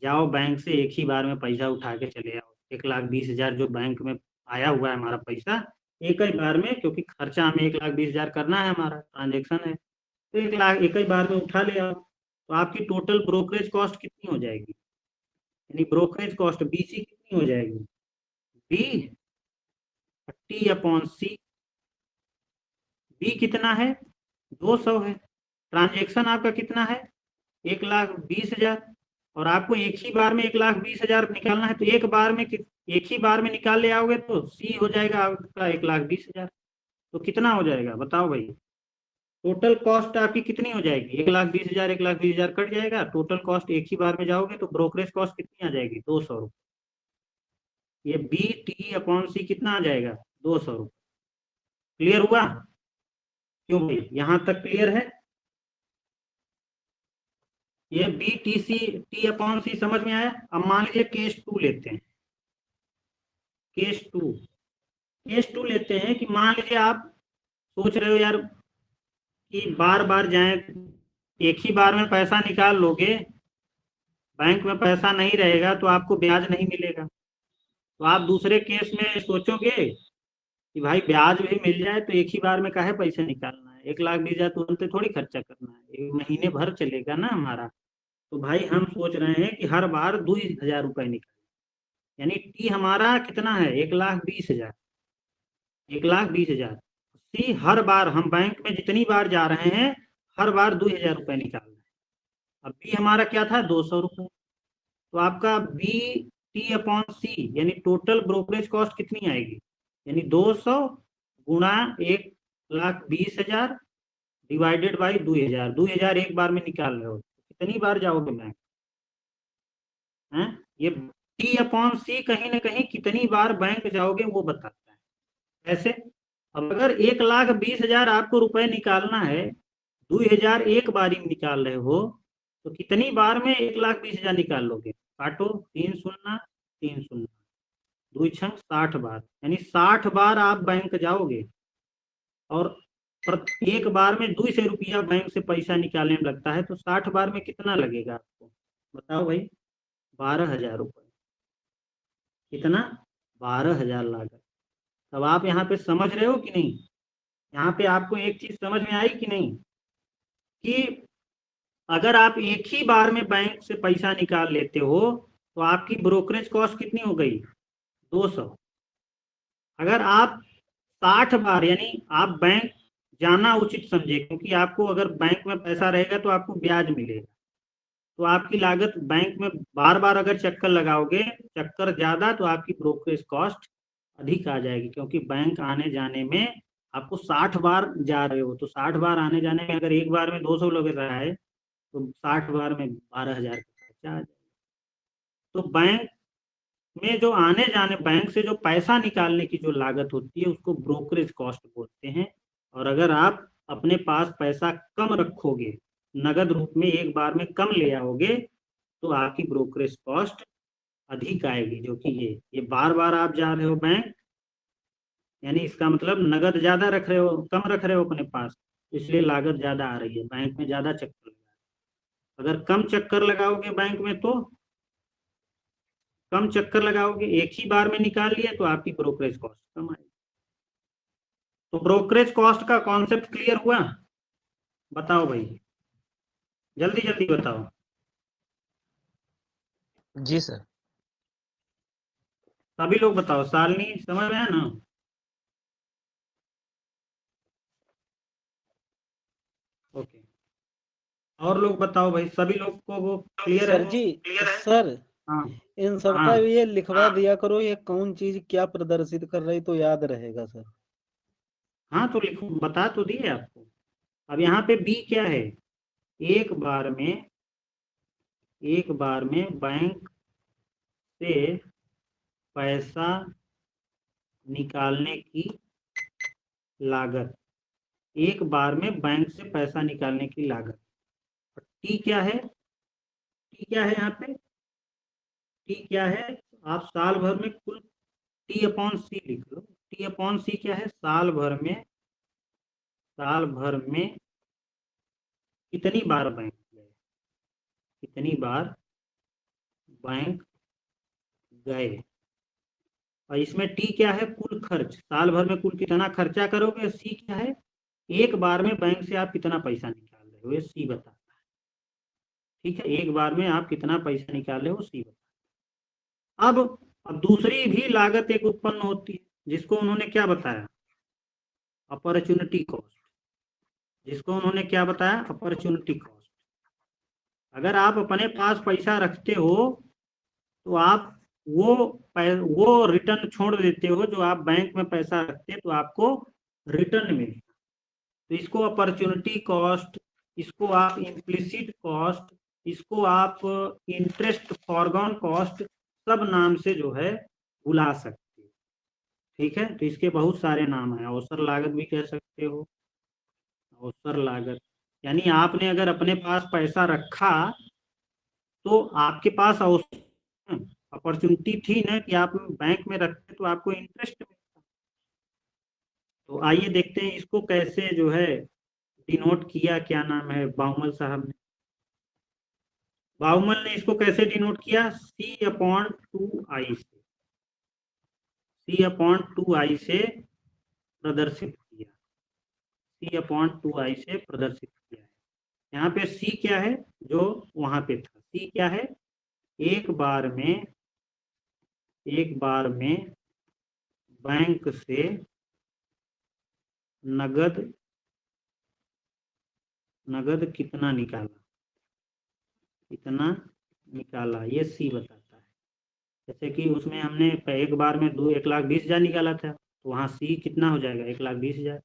[SPEAKER 1] जाओ बैंक से एक ही बार में पैसा उठा के चले आओ, 1,20,000 जो बैंक में आया हुआ है हमारा पैसा, एक ही बार में, क्योंकि खर्चा हमें 1,20,000 करना है, हमारा ट्रांजेक्शन है, तो 1,00,000 एक ही बार में उठा ले आओ। तो आपकी टोटल ब्रोकरेज कॉस्ट कितनी हो जाएगी, यानी ब्रोकरेज कॉस्ट बीसी कितनी हो जाएगी, बी टी अपॉन सी। बी कितना है 200 है, ट्रांजेक्शन आपका कितना है 1,20,000, और आपको एक ही बार में 1,20,000 निकालना है, तो एक बार में एक ही बार में निकाल ले आओगे तो सी हो जाएगा आपका 1,20,000। तो कितना हो जाएगा बताओ भाई, टोटल कॉस्ट आपकी कितनी हो जाएगी, 1,20,000, 1,20,000 कट जाएगा, टोटल कॉस्ट एक ही बार में जाओगे तो ब्रोकरेज कॉस्ट कितनी आ जाएगी 200 रुपये। ये बी टी अपॉन सी कितना आ जाएगा 200 रुपये। क्लियर हुआ, क्यों भाई यहाँ तक क्लियर है? ये B T C T upon C समझ में आया। अब मान लीजिए केस 2 लेते हैं, केस 2, केस 2 लेते हैं कि मान लीजिए आप सोच रहे हो यार कि बार बार जाएं, एक ही बार में पैसा निकाल लोगे, बैंक में पैसा नहीं रहेगा तो आपको ब्याज नहीं मिलेगा, तो आप दूसरे केस में सोचोगे कि भाई ब्याज भी मिल जाए तो एक ही बार में काहे पैसे निकालना है, 1,20,000 तुरंत थोड़ी खर्चा करना है, एक महीने भर चलेगा ना हमारा। तो भाई हम सोच रहे हैं कि हर बार 2,000 रुपए निकाले, यानी टी हमारा कितना है 1,20,000, 1,20,000। सी हर बार हम बैंक में जितनी बार जा रहे हैं हर बार 2,000 रुपए निकालना है। अब बी हमारा क्या था 200 रुपए, तो आपका बी टी अपॉन सी यानी टोटल ब्रोकरेज कॉस्ट कितनी आएगी, यानी 200 गुणा 1,20,000 डिवाइडेड बाई 2,000। 2,000 एक बार में निकाल रहे हो, कितनी बार जाओगे बैंक हैं, ये टी अपॉन सी कहीं ना कहीं कितनी बार बैंक जाओगे वो बताता है। ऐसे अब अगर 1,20,000 आपको रुपए निकालना है, 2,000 एक बार ही निकाल रहे हो, तो कितनी बार में 1,20,000 निकाल लोगे, काटो 3 शून्य 3 शून्य, 2 छंग 60 बार, यानी 60 बार आप बैंक जाओगे, और एक बार में 200 रुपया बैंक से पैसा निकालने में लगता है, तो 60 बार में कितना लगेगा आपको बताओ भाई, 12,000 रुपये। कितना 12,000 लागत। अब आप यहाँ पे समझ रहे हो कि नहीं, यहाँ पे आपको एक चीज समझ में आई कि नहीं, कि अगर आप एक ही बार में बैंक से पैसा निकाल लेते हो तो आपकी ब्रोकरेज कॉस्ट कितनी हो गई 200। अगर आप 60 बार, यानी आप बैंक जाना उचित समझे, क्योंकि आपको अगर बैंक में पैसा रहेगा तो आपको ब्याज मिलेगा, तो आपकी लागत बैंक में बार बार अगर चक्कर लगाओगे, चक्कर ज्यादा, तो आपकी ब्रोकरेज कॉस्ट अधिक आ जाएगी, क्योंकि बैंक आने जाने में आपको 60 बार जा रहे हो, तो 60 बार आने जाने में अगर एक बार में 200 लोग आए तो 60 बार में 12,000 का खर्चा आ जाएगा। तो बैंक में जो आने जाने, बैंक से जो पैसा निकालने की जो लागत होती है उसको ब्रोकरेज कॉस्ट बोलते हैं। और अगर आप अपने पास पैसा कम रखोगे, नगद रूप में एक बार में कम ले आओगे, तो आपकी ब्रोकरेज कॉस्ट अधिक आएगी, जो कि ये बार बार आप जा रहे हो बैंक, यानी इसका मतलब नगद ज्यादा रख रहे हो, कम रख रहे हो अपने पास, इसलिए लागत ज्यादा आ रही है, बैंक में ज्यादा चक्कर लगा। अगर कम चक्कर लगाओगे बैंक में, तो कम चक्कर लगाओगे, एक ही बार में निकाल लिए, तो आपकी ब्रोकरेज कॉस्ट कम आएगी। तो ब्रोकरेज कॉस्ट का कॉन्सेप्ट क्लियर हुआ? बताओ भाई, जल्दी जल्दी बताओ।
[SPEAKER 3] जी सर।
[SPEAKER 1] सभी लोग बताओ, सालनी समझ में है ना? ओके, और लोग बताओ भाई, सभी लोग को वो क्लियर है?
[SPEAKER 3] सर जी, सर
[SPEAKER 1] हाँ
[SPEAKER 3] इन सबका
[SPEAKER 1] हाँ
[SPEAKER 3] ये लिखवा दिया करो, ये कौन चीज क्या प्रदर्शित कर रही, तो याद रहेगा सर।
[SPEAKER 1] हाँ, तो लिखो, बता तो दिए आपको। अब यहाँ पे बी क्या है? एक बार में बैंक से पैसा निकालने की लागत, एक बार में बैंक से पैसा निकालने की लागत। टी क्या है? टी क्या है यहाँ पे? टी क्या है? आप साल भर में कुल टी अपॉन सी लिख लो। टी अपॉन सी क्या है? साल भर में कितनी बार बैंक गए, कितनी बार बैंक गए। और इसमें टी क्या है? कुल खर्च, साल भर में कुल कितना खर्चा करोगे। सी क्या है? एक बार में बैंक से आप कितना पैसा निकाल रहे हो, ये सी बताता है। ठीक है, एक बार में आप कितना पैसा निकाल रहे हो, सी बताता है। अब दूसरी भी लागत एक उत्पन्न होती है, जिसको उन्होंने क्या बताया? Opportunity cost. जिसको उन्होंने क्या बताया? Opportunity cost. अगर आप अपने पास पैसा रखते हो, तो आप वो रिटर्न छोड़ देते हो, जो आप बैंक में पैसा रखते हैं तो आपको रिटर्न मिलता है। तो इसको अपॉर्चुनिटी कॉस्ट, इसको आप इम्प्लिसिट कॉस्ट, इसको आप इंटरेस्ट फॉरगॉन कॉस्ट, सब नाम से जो है बुला सकते हो। ठीक है, तो इसके बहुत सारे नाम हैं। अवसर लागत भी कह सकते हो, अवसर लागत, यानी आपने अगर अपने पास पैसा रखा, तो आपके पास अपॉर्चुनिटी थी ना कि आप बैंक में रखते तो आपको इंटरेस्ट मिलता। तो आइए देखते हैं इसको कैसे जो है डिनोट किया, क्या नाम है बाउमल साहब ने। बाउमल ने इसको कैसे डिनोट किया? सी अपॉन टू आई से, सी अपॉन टू आई से प्रदर्शित किया, सी अपॉन टू आई से प्रदर्शित किया है। यहाँ पे सी क्या है? जो वहां पे था, सी क्या है? एक बार में बैंक से नगद कितना निकाला, ये सी बताता है। जैसे कि उसमें हमने एक बार में 1,20,000 निकाला था, तो वहाँ सी कितना हो जाएगा? 1,20,000।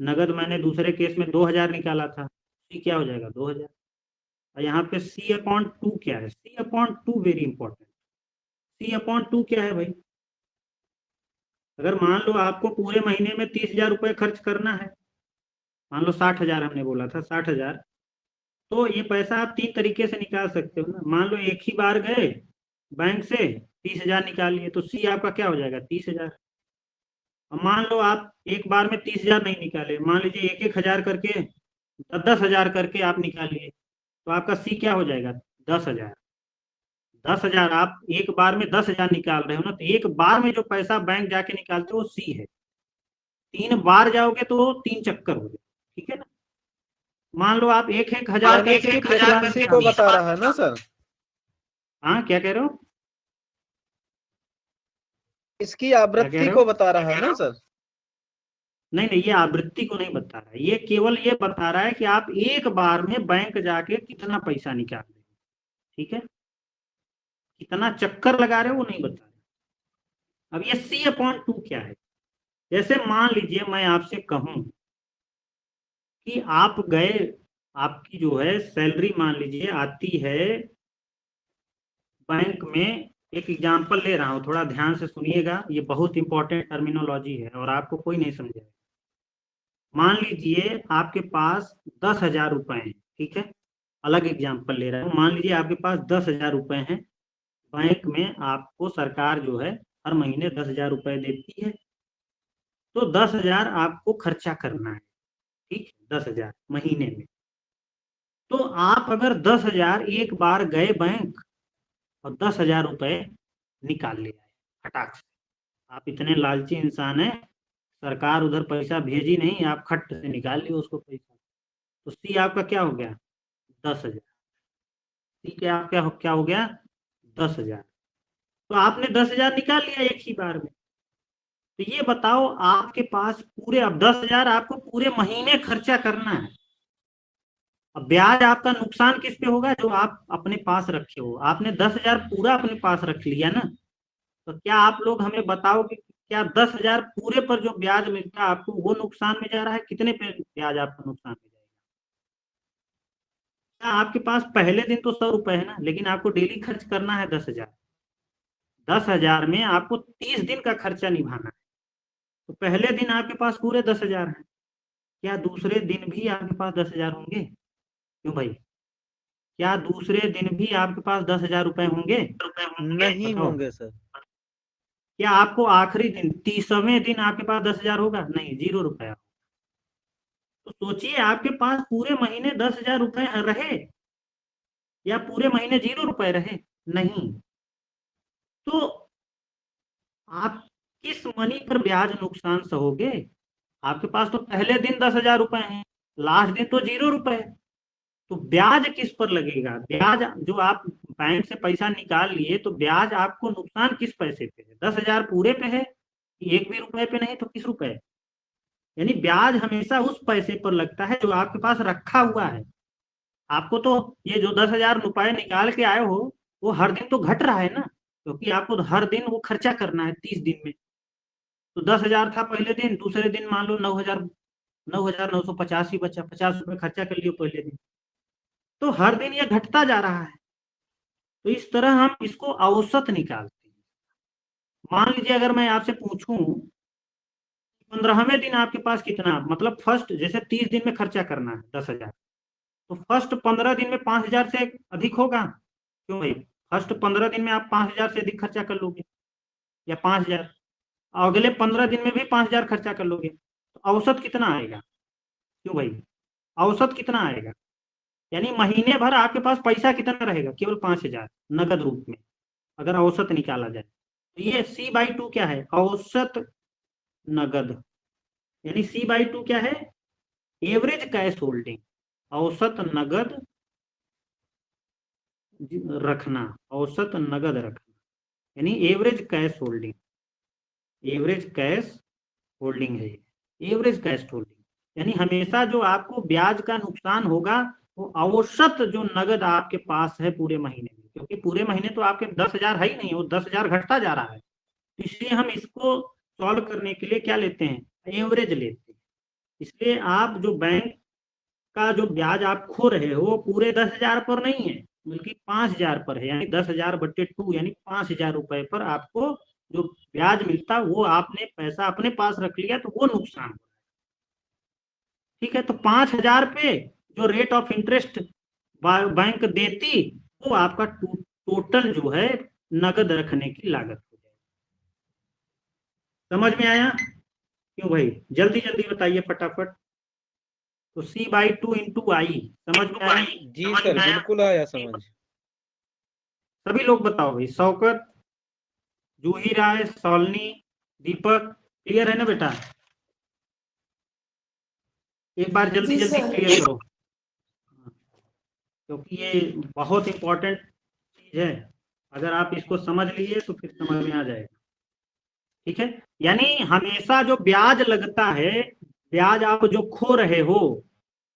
[SPEAKER 1] नगद मैंने दूसरे केस में 2,000 निकाला था, सी क्या हो जाएगा? 2,000। और यहाँ पे सी अपॉन टू क्या है? सी अपॉन टू वेरी इंपॉर्टेंट। सी अपॉन टू क्या है भाई? अगर मान लो आपको पूरे महीने में 30,000 रुपये खर्च करना है, मान लो 60,000 हमने बोला था, 60,000, तो ये पैसा आप 3 तरीके से निकाल सकते हो ना। मान लो एक ही बार गए बैंक से 30,000 निकाल लिए, तो सी आपका क्या हो जाएगा? 30,000। और मान लो आप एक बार में 30,000 नहीं निकाले, मान लीजिए 1,000 करके 10,000 करके आप निकालिए, तो आपका सी क्या हो जाएगा? 10,000। 10,000 आप एक बार में 10,000 निकाल रहे हो ना, तो एक बार में जो पैसा बैंक जाके निकालते हो वो सी है। 3 बार जाओगे तो 3 चक्कर हो गए। ठीक है ना? मान लो आप 1,000
[SPEAKER 3] इसकी फ्रीक्वेंसी को बता रहा है ना सर?
[SPEAKER 1] हाँ, क्या कह रहे हो?
[SPEAKER 3] इसकी आवृत्ति को बता रहा है ना सर?
[SPEAKER 1] नहीं नहीं, ये आवृत्ति को नहीं बता रहा है, ये केवल ये बता रहा है कि आप एक बार में बैंक जाके कितना पैसा निकाल रहे हो। ठीक है, कितना चक्कर लगा रहे हो वो नहीं बता रहे। अब ये C/2 क्या है? जैसे मान लीजिए मैं आपसे कहूं कि आप गए, आपकी जो है सैलरी मान लीजिए आती है बैंक में, एक एग्जांपल ले रहा हूं, थोड़ा ध्यान से सुनिएगा, ये बहुत इंपॉर्टेंट टर्मिनोलॉजी है और आपको कोई नहीं समझेगा। मान लीजिए आपके पास 10,000 रुपए हैं, ठीक है, अलग एग्जांपल ले रहा हूं, मान लीजिए आपके पास 10,000 रुपए हैं, बैंक में आपको सरकार जो है हर महीने 10,000 रुपए देती है, तो 10,000 आपको खर्चा करना है, ठीक, 10,000 महीने में। तो आप अगर 10,000 एक बार गए बैंक और 10,000 रुपए निकाल ले आए फटाक से, आप इतने लालची इंसान हैं, सरकार उधर पैसा भेजी नहीं, आप खट से निकाल लिए उसको पैसा, तो सी आपका क्या हो गया? 10,000। सी क्या क्या हो गया? 10,000। तो आपने 10,000 निकाल लिया एक ही बार में। तो ये बताओ आपके पास पूरे, अब 10,000 आपको पूरे महीने खर्चा करना है। अब ब्याज आपका नुकसान किस पे होगा? जो आप अपने पास रखे हो। आपने 10,000 पूरा अपने पास रख लिया ना, तो क्या आप लोग हमें बताओगे कि क्या 10,000 पूरे पर जो ब्याज मिलता है आपको वो नुकसान में जा रहा है? कितने पे ब्याज आपका नुकसान में जाएगा? क्या आपके पास पहले दिन तो 100 रुपए है ना, लेकिन आपको डेली खर्च करना है 10,000। 10,000 में आपको 30 दिन का खर्चा निभाना है, तो पहले दिन आपके पास पूरे 10,000 है, क्या दूसरे दिन भी आपके पास 10,000 होंगे? क्यों भाई, क्या दूसरे दिन भी आपके पास 10,000 रुपए होंगे?
[SPEAKER 3] नहीं
[SPEAKER 1] बताओ।
[SPEAKER 3] होंगे सर।
[SPEAKER 1] क्या आपको आखिरी दिन 30वें दिन आपके पास 10,000 होगा? नहीं, 0 रुपया। तो सोचिए आपके पास पूरे महीने 10,000 रुपए रहे या पूरे महीने 0 रुपए रहे? नहीं। तो आप किस मनी पर ब्याज नुकसान सहोगे? आपके पास तो पहले दिन 10,000 रुपए हैं, लास्ट दिन तो 0 रुपए है, तो ब्याज किस पर लगेगा? ब्याज जो आप बैंक से पैसा निकाल लिए, तो ब्याज आपको नुकसान किस पैसे पे है? 10,000 पूरे पे है, एक भी रुपए पे नहीं, तो किस रुपए? यानी ब्याज हमेशा उस पैसे पर लगता है जो आपके पास रखा हुआ है। आपको तो ये जो 10,000 रुपए निकाल के आए हो, वो हर दिन तो घट रहा है ना, क्योंकि आपको हर दिन वो खर्चा करना है 30 दिन में। तो 10,000 था पहले दिन, दूसरे दिन मान लो 9,950 ही बचा, 50 रुपए खर्चा कर लियो पहले दिन, तो हर दिन ये घटता जा रहा है। तो इस तरह हम इसको औसत निकालते हैं। मान लीजिए अगर मैं आपसे पूछूं 15वें दिन आपके पास कितना, मतलब फर्स्ट, जैसे 30 दिन में खर्चा करना है 10,000, तो फर्स्ट 15 दिन में 5,000 से अधिक होगा? क्यों भाई, फर्स्ट 15 दिन में आप 5,000 से अधिक खर्चा कर लोगे, या 5,000, अगले 15 दिन में भी 5,000 खर्चा कर लोगे, तो औसत कितना आएगा? क्यों भाई, औसत कितना आएगा? यानी महीने भर आपके पास पैसा कितना रहेगा? केवल 5,000 नगद रूप में, अगर औसत निकाला जाए। तो ये C/2 क्या है? औसत नगद। यानी C/2 क्या है? एवरेज कैश होल्डिंग, औसत नगद रखना, औसत नगद रखना, यानी average cash holding. Average cash holding है ये, एवरेज कैश होल्डिंग। यानी हमेशा जो आपको ब्याज का नुकसान होगा वो औसत जो नगद आपके पास है पूरे महीने में, क्योंकि पूरे महीने तो आपके 10,000 है ही नहीं, वो 10,000 घटता जा रहा है। तो इसलिए हम इसको सॉल्व करने के लिए क्या लेते हैं? एवरेज लेते हैं। इसलिए आप जो बैंक का जो ब्याज आप खो रहे हो वो पूरे 10,000 पर नहीं है, बल्कि 5,000 पर है, यानी 10,000/2, यानी 5,000 रुपए पर आपको जो ब्याज मिलता, वो आपने पैसा अपने पास रख लिया, तो वो नुकसान। ठीक है, तो 5,000 पे जो रेट ऑफ इंटरेस्ट बैंक देती, वो आपका टोटल जो है नगद रखने की लागत हो जाएगी। समझ में आया? क्यों भाई, जल्दी जल्दी बताइए फटाफट। तो C/2 इंटू आई, समझ में आया?
[SPEAKER 3] जी सर, बिल्कुल आया समझ।
[SPEAKER 1] सभी लोग बताओ भाई, शौकत, जूही राय, सौलनी, दीपक, क्लियर है ना बेटा? एक बार जल्दी जल्दी क्लियर करो, क्योंकि ये बहुत इंपॉर्टेंट चीज है। अगर आप इसको समझ लिए तो फिर समझ में आ जाएगा। ठीक है, यानी हमेशा जो ब्याज लगता है, ब्याज आप जो खो रहे हो,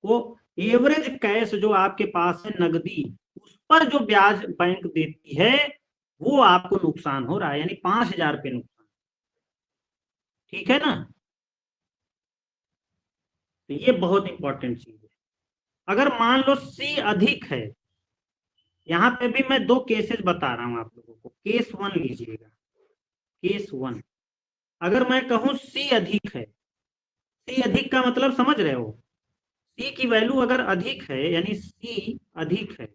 [SPEAKER 1] वो एवरेज कैश जो आपके पास है नगदी, उस पर जो ब्याज बैंक देती है वो आपको नुकसान हो रहा है, यानी 5,000 रुपये नुकसान। ठीक है ना, तो ये बहुत इंपॉर्टेंट चीज है। अगर मान लो C अधिक है, यहाँ पे भी मैं 2 केसेस बता रहा हूं आप लोगों को। केस 1 लीजिएगा, केस 1। अगर मैं कहूं C अधिक है, C अधिक का मतलब समझ रहे हो, C की वैल्यू अगर अधिक है यानी C अधिक है,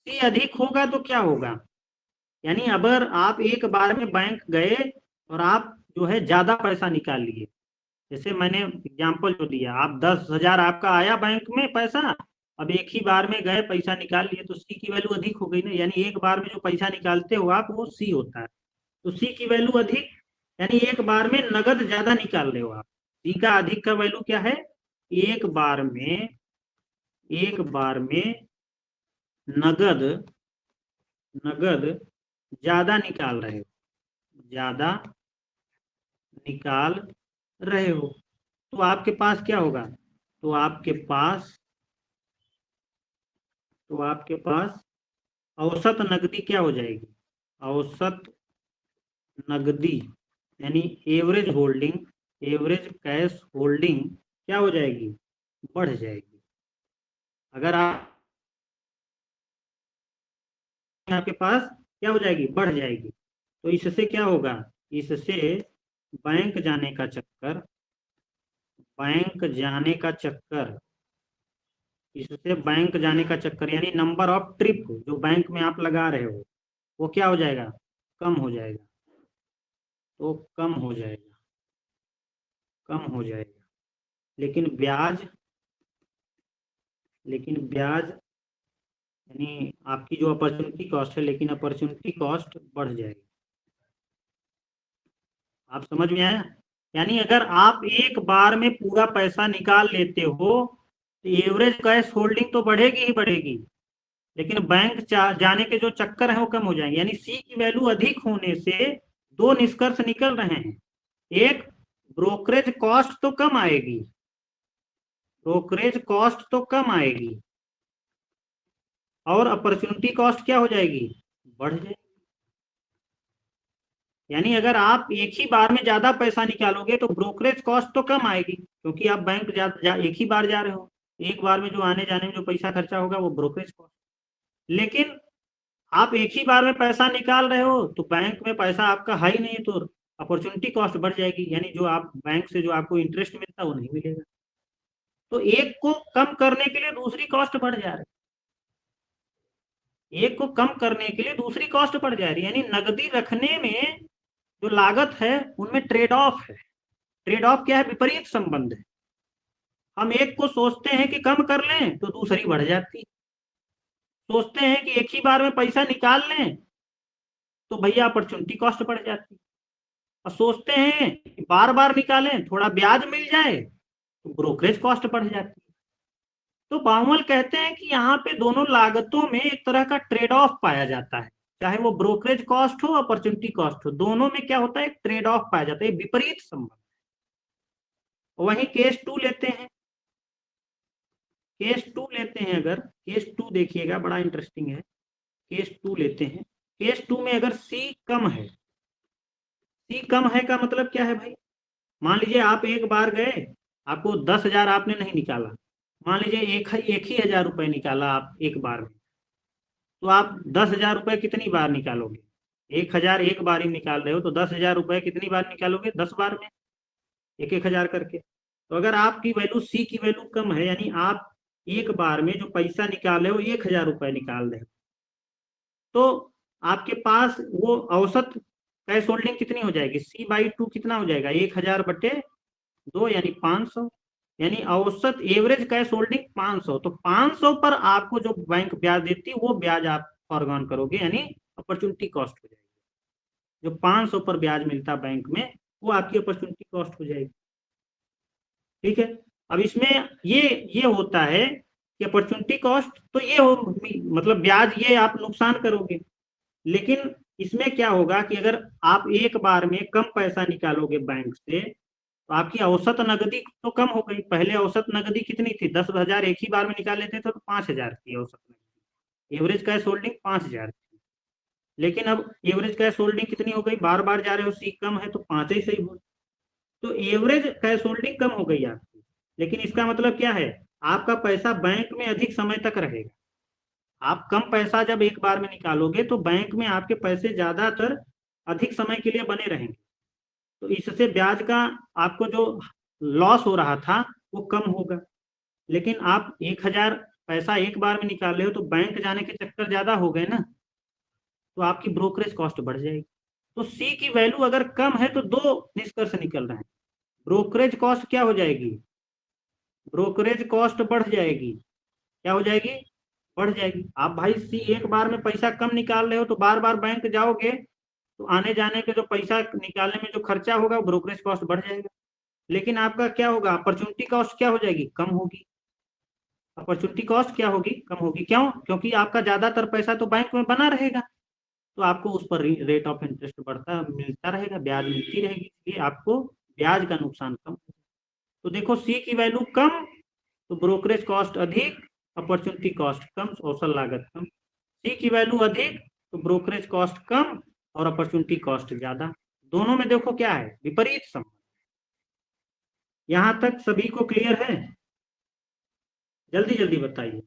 [SPEAKER 1] C अधिक होगा तो क्या होगा, यानी अगर आप एक बार में बैंक गए और आप जो है ज्यादा पैसा निकाल लिए, जैसे मैंने एग्जांपल जो दिया, आप 10,000 आपका आया बैंक में पैसा, अब एक ही बार में गए पैसा निकाल लिए, तो C की वैल्यू अधिक हो गई ना, यानी एक बार में जो पैसा निकालते हो आप वो C होता है। तो C की वैल्यू अधिक, यानी एक बार में नगद ज्यादा निकाल रहे हो आप। C का अधिक का वैल्यू क्या है, एक बार में नगद ज्यादा निकाल रहे हो, ज्यादा निकाल रहे हो, तो आपके पास क्या होगा, तो आपके पास औसत नकदी क्या हो जाएगी, औसत नकदी यानी एवरेज कैश होल्डिंग क्या हो जाएगी, बढ़ जाएगी। अगर आपके पास क्या हो जाएगी, बढ़ जाएगी। तो इससे क्या होगा, इससे बैंक जाने का चक्कर, इससे बैंक जाने का चक्कर यानी नंबर ऑफ ट्रिप जो बैंक में आप लगा रहे हो वो क्या हो जाएगा, कम हो जाएगा। तो कम हो जाएगा, लेकिन ब्याज यानी आपकी जो अपॉर्चुनिटी कॉस्ट है, लेकिन अपॉर्चुनिटी कॉस्ट बढ़ जाएगी। आप समझ में आया, यानी अगर आप एक बार में पूरा पैसा निकाल लेते हो तो एवरेज कैश होल्डिंग तो बढ़ेगी ही बढ़ेगी, लेकिन बैंक जाने के जो चक्कर है वो कम हो जाएंगे। यानी C की वैल्यू अधिक होने से 2 निष्कर्ष निकल रहे हैं। एक, ब्रोकरेज कॉस्ट तो कम आएगी, और अपॉर्चुनिटी कॉस्ट क्या हो जाएगी, बढ़ जाएगी। यानी अगर आप एक ही बार में ज्यादा पैसा निकालोगे तो ब्रोकरेज कॉस्ट तो कम आएगी, क्योंकि आप बैंक एक ही बार जा रहे हो, एक बार में जो आने जाने में जो पैसा खर्चा होगा वो ब्रोकरेज कॉस्ट। लेकिन आप एक ही बार में पैसा निकाल रहे हो तो बैंक में पैसा आपका है ही नहीं, तो अपॉर्चुनिटी कॉस्ट बढ़ जाएगी, यानी जो आप बैंक से जो आपको इंटरेस्ट मिलता है वो नहीं मिलेगा। तो एक को कम करने के लिए दूसरी कॉस्ट बढ़ जा रही है, एक को कम करने के लिए दूसरी कॉस्ट बढ़ जा रही है, यानी नकदी रखने में जो लागत है उनमें ट्रेड ऑफ है। ट्रेड ऑफ क्या है, विपरीत संबंध है। हम एक को सोचते हैं कि कम कर लें तो दूसरी बढ़ जाती, सोचते हैं कि एक ही बार में पैसा निकाल लें तो भैया अपॉर्चुनिटी कॉस्ट बढ़ जाती, और सोचते हैं कि बार बार निकालें थोड़ा ब्याज मिल जाए तो ब्रोकरेज कॉस्ट बढ़ जाती। तो बाउमल कहते हैं कि यहाँ पे दोनों लागतों में एक तरह का ट्रेड ऑफ पाया जाता है, चाहे वो ब्रोकरेज कॉस्ट हो अपॉर्चुनिटी कॉस्ट हो, दोनों में क्या होता है, एक ट्रेड ऑफ पाया जाता है, विपरीत संबंध। वहीं केस 2 लेते हैं, अगर केस 2 देखिएगा बड़ा इंटरेस्टिंग है। केस 2 लेते हैं, केस 2 में अगर C कम है, C कम है का मतलब क्या है भाई, मान लीजिए आप एक बार गए, आपको 10,000 आपने नहीं निकाला, मान लीजिए एक ही 1,000 रुपए निकाला आप एक बार में, तो आप 10,000 रुपए कितनी बार निकालोगे, 1,000 एक बार ही निकाल रहे हो, तो 10,000 रुपए कितनी बार निकालोगे, 10 बार में, 1,000 करके। तो अगर आपकी वैल्यू C की वैल्यू कम है, यानी आप एक बार में जो पैसा निकाल रहे हो 1,000 रुपए निकाल रहे हो, तो आपके पास वो औसत कैश होल्डिंग कितनी हो जाएगी, C/2 कितना हो जाएगा, 1,000/2 यानी 500, यानी औसत एवरेज कैश होल्डिंग 500। तो 500 पर आपको जो बैंक ब्याज देती है वो ब्याज आप फॉरगॉन करोगे, यानी अपॉर्चुनिटी कॉस्ट हो जाएगी। जो 500 पर ब्याज मिलता बैंक में वो आपकी अपॉर्चुनिटी कॉस्ट हो जाएगी। ठीक है, अब इसमें ये होता है कि अपॉर्चुनिटी कॉस्ट तो ये हो, मतलब ब्याज ये आप नुकसान करोगे, लेकिन इसमें क्या होगा कि अगर आप एक बार में कम पैसा निकालोगे बैंक से तो आपकी औसत नकदी तो कम हो गई। पहले औसत नकदी कितनी थी, 10,000 एक ही बार में निकाल लेते थे तो 5,000 थी औसत नकदी, एवरेज कैश होल्डिंग 5,000 थी, लेकिन अब एवरेज कैश होल्डिंग कितनी हो गई, बार बार जा रहे हो, सी कम है तो 5 ही सही हो, तो एवरेज कैश होल्डिंग कम हो गई आपकी। लेकिन इसका मतलब क्या है, आपका पैसा बैंक में अधिक समय तक रहेगा। आप कम पैसा जब एक बार में निकालोगे तो बैंक में आपके पैसे ज्यादातर अधिक समय के लिए बने रहेंगे, तो इससे ब्याज का आपको जो लॉस हो रहा था वो कम होगा। लेकिन आप 1,000 पैसा एक बार में निकाल रहे हो तो बैंक जाने के चक्कर ज्यादा हो गए ना, तो आपकी ब्रोकरेज कॉस्ट बढ़ जाएगी। तो सी की वैल्यू अगर कम है तो दो निष्कर्ष निकल रहे हैं, ब्रोकरेज कॉस्ट क्या हो जाएगी, ब्रोकरेज कॉस्ट बढ़ जाएगी। क्या हो जाएगी, बढ़ जाएगी। आप भाई सी एक बार में पैसा कम निकाल रहे हो तो बार बार बैंक जाओगे तो आने जाने के जो पैसा निकालने में जो खर्चा होगा ब्रोकरेज कॉस्ट बढ़ जाएगा। लेकिन आपका क्या होगा, अपॉर्चुनिटी कॉस्ट क्या हो जाएगी, कम होगी। अपॉर्चुनिटी कॉस्ट क्या होगी, कम होगी। क्यों, क्योंकि आपका ज्यादातर पैसा तो बैंक में बना रहेगा, तो आपको उस पर रेट ऑफ इंटरेस्ट बढ़ता मिलता रहेगा, ब्याज मिलती रहेगी, इसलिए आपको ब्याज का नुकसान कम। तो देखो सी की वैल्यू कम तो ब्रोकरेज कॉस्ट अधिक, अपॉर्चुनिटी कॉस्ट कम, अवसर लागत कम। सी की वैल्यू अधिक तो ब्रोकरेज कॉस्ट कम और अपॉर्चुनिटी कॉस्ट ज्यादा। दोनों में देखो क्या है, विपरीत संबंध। यहां तक सभी को क्लियर है, जल्दी जल्दी बताइए,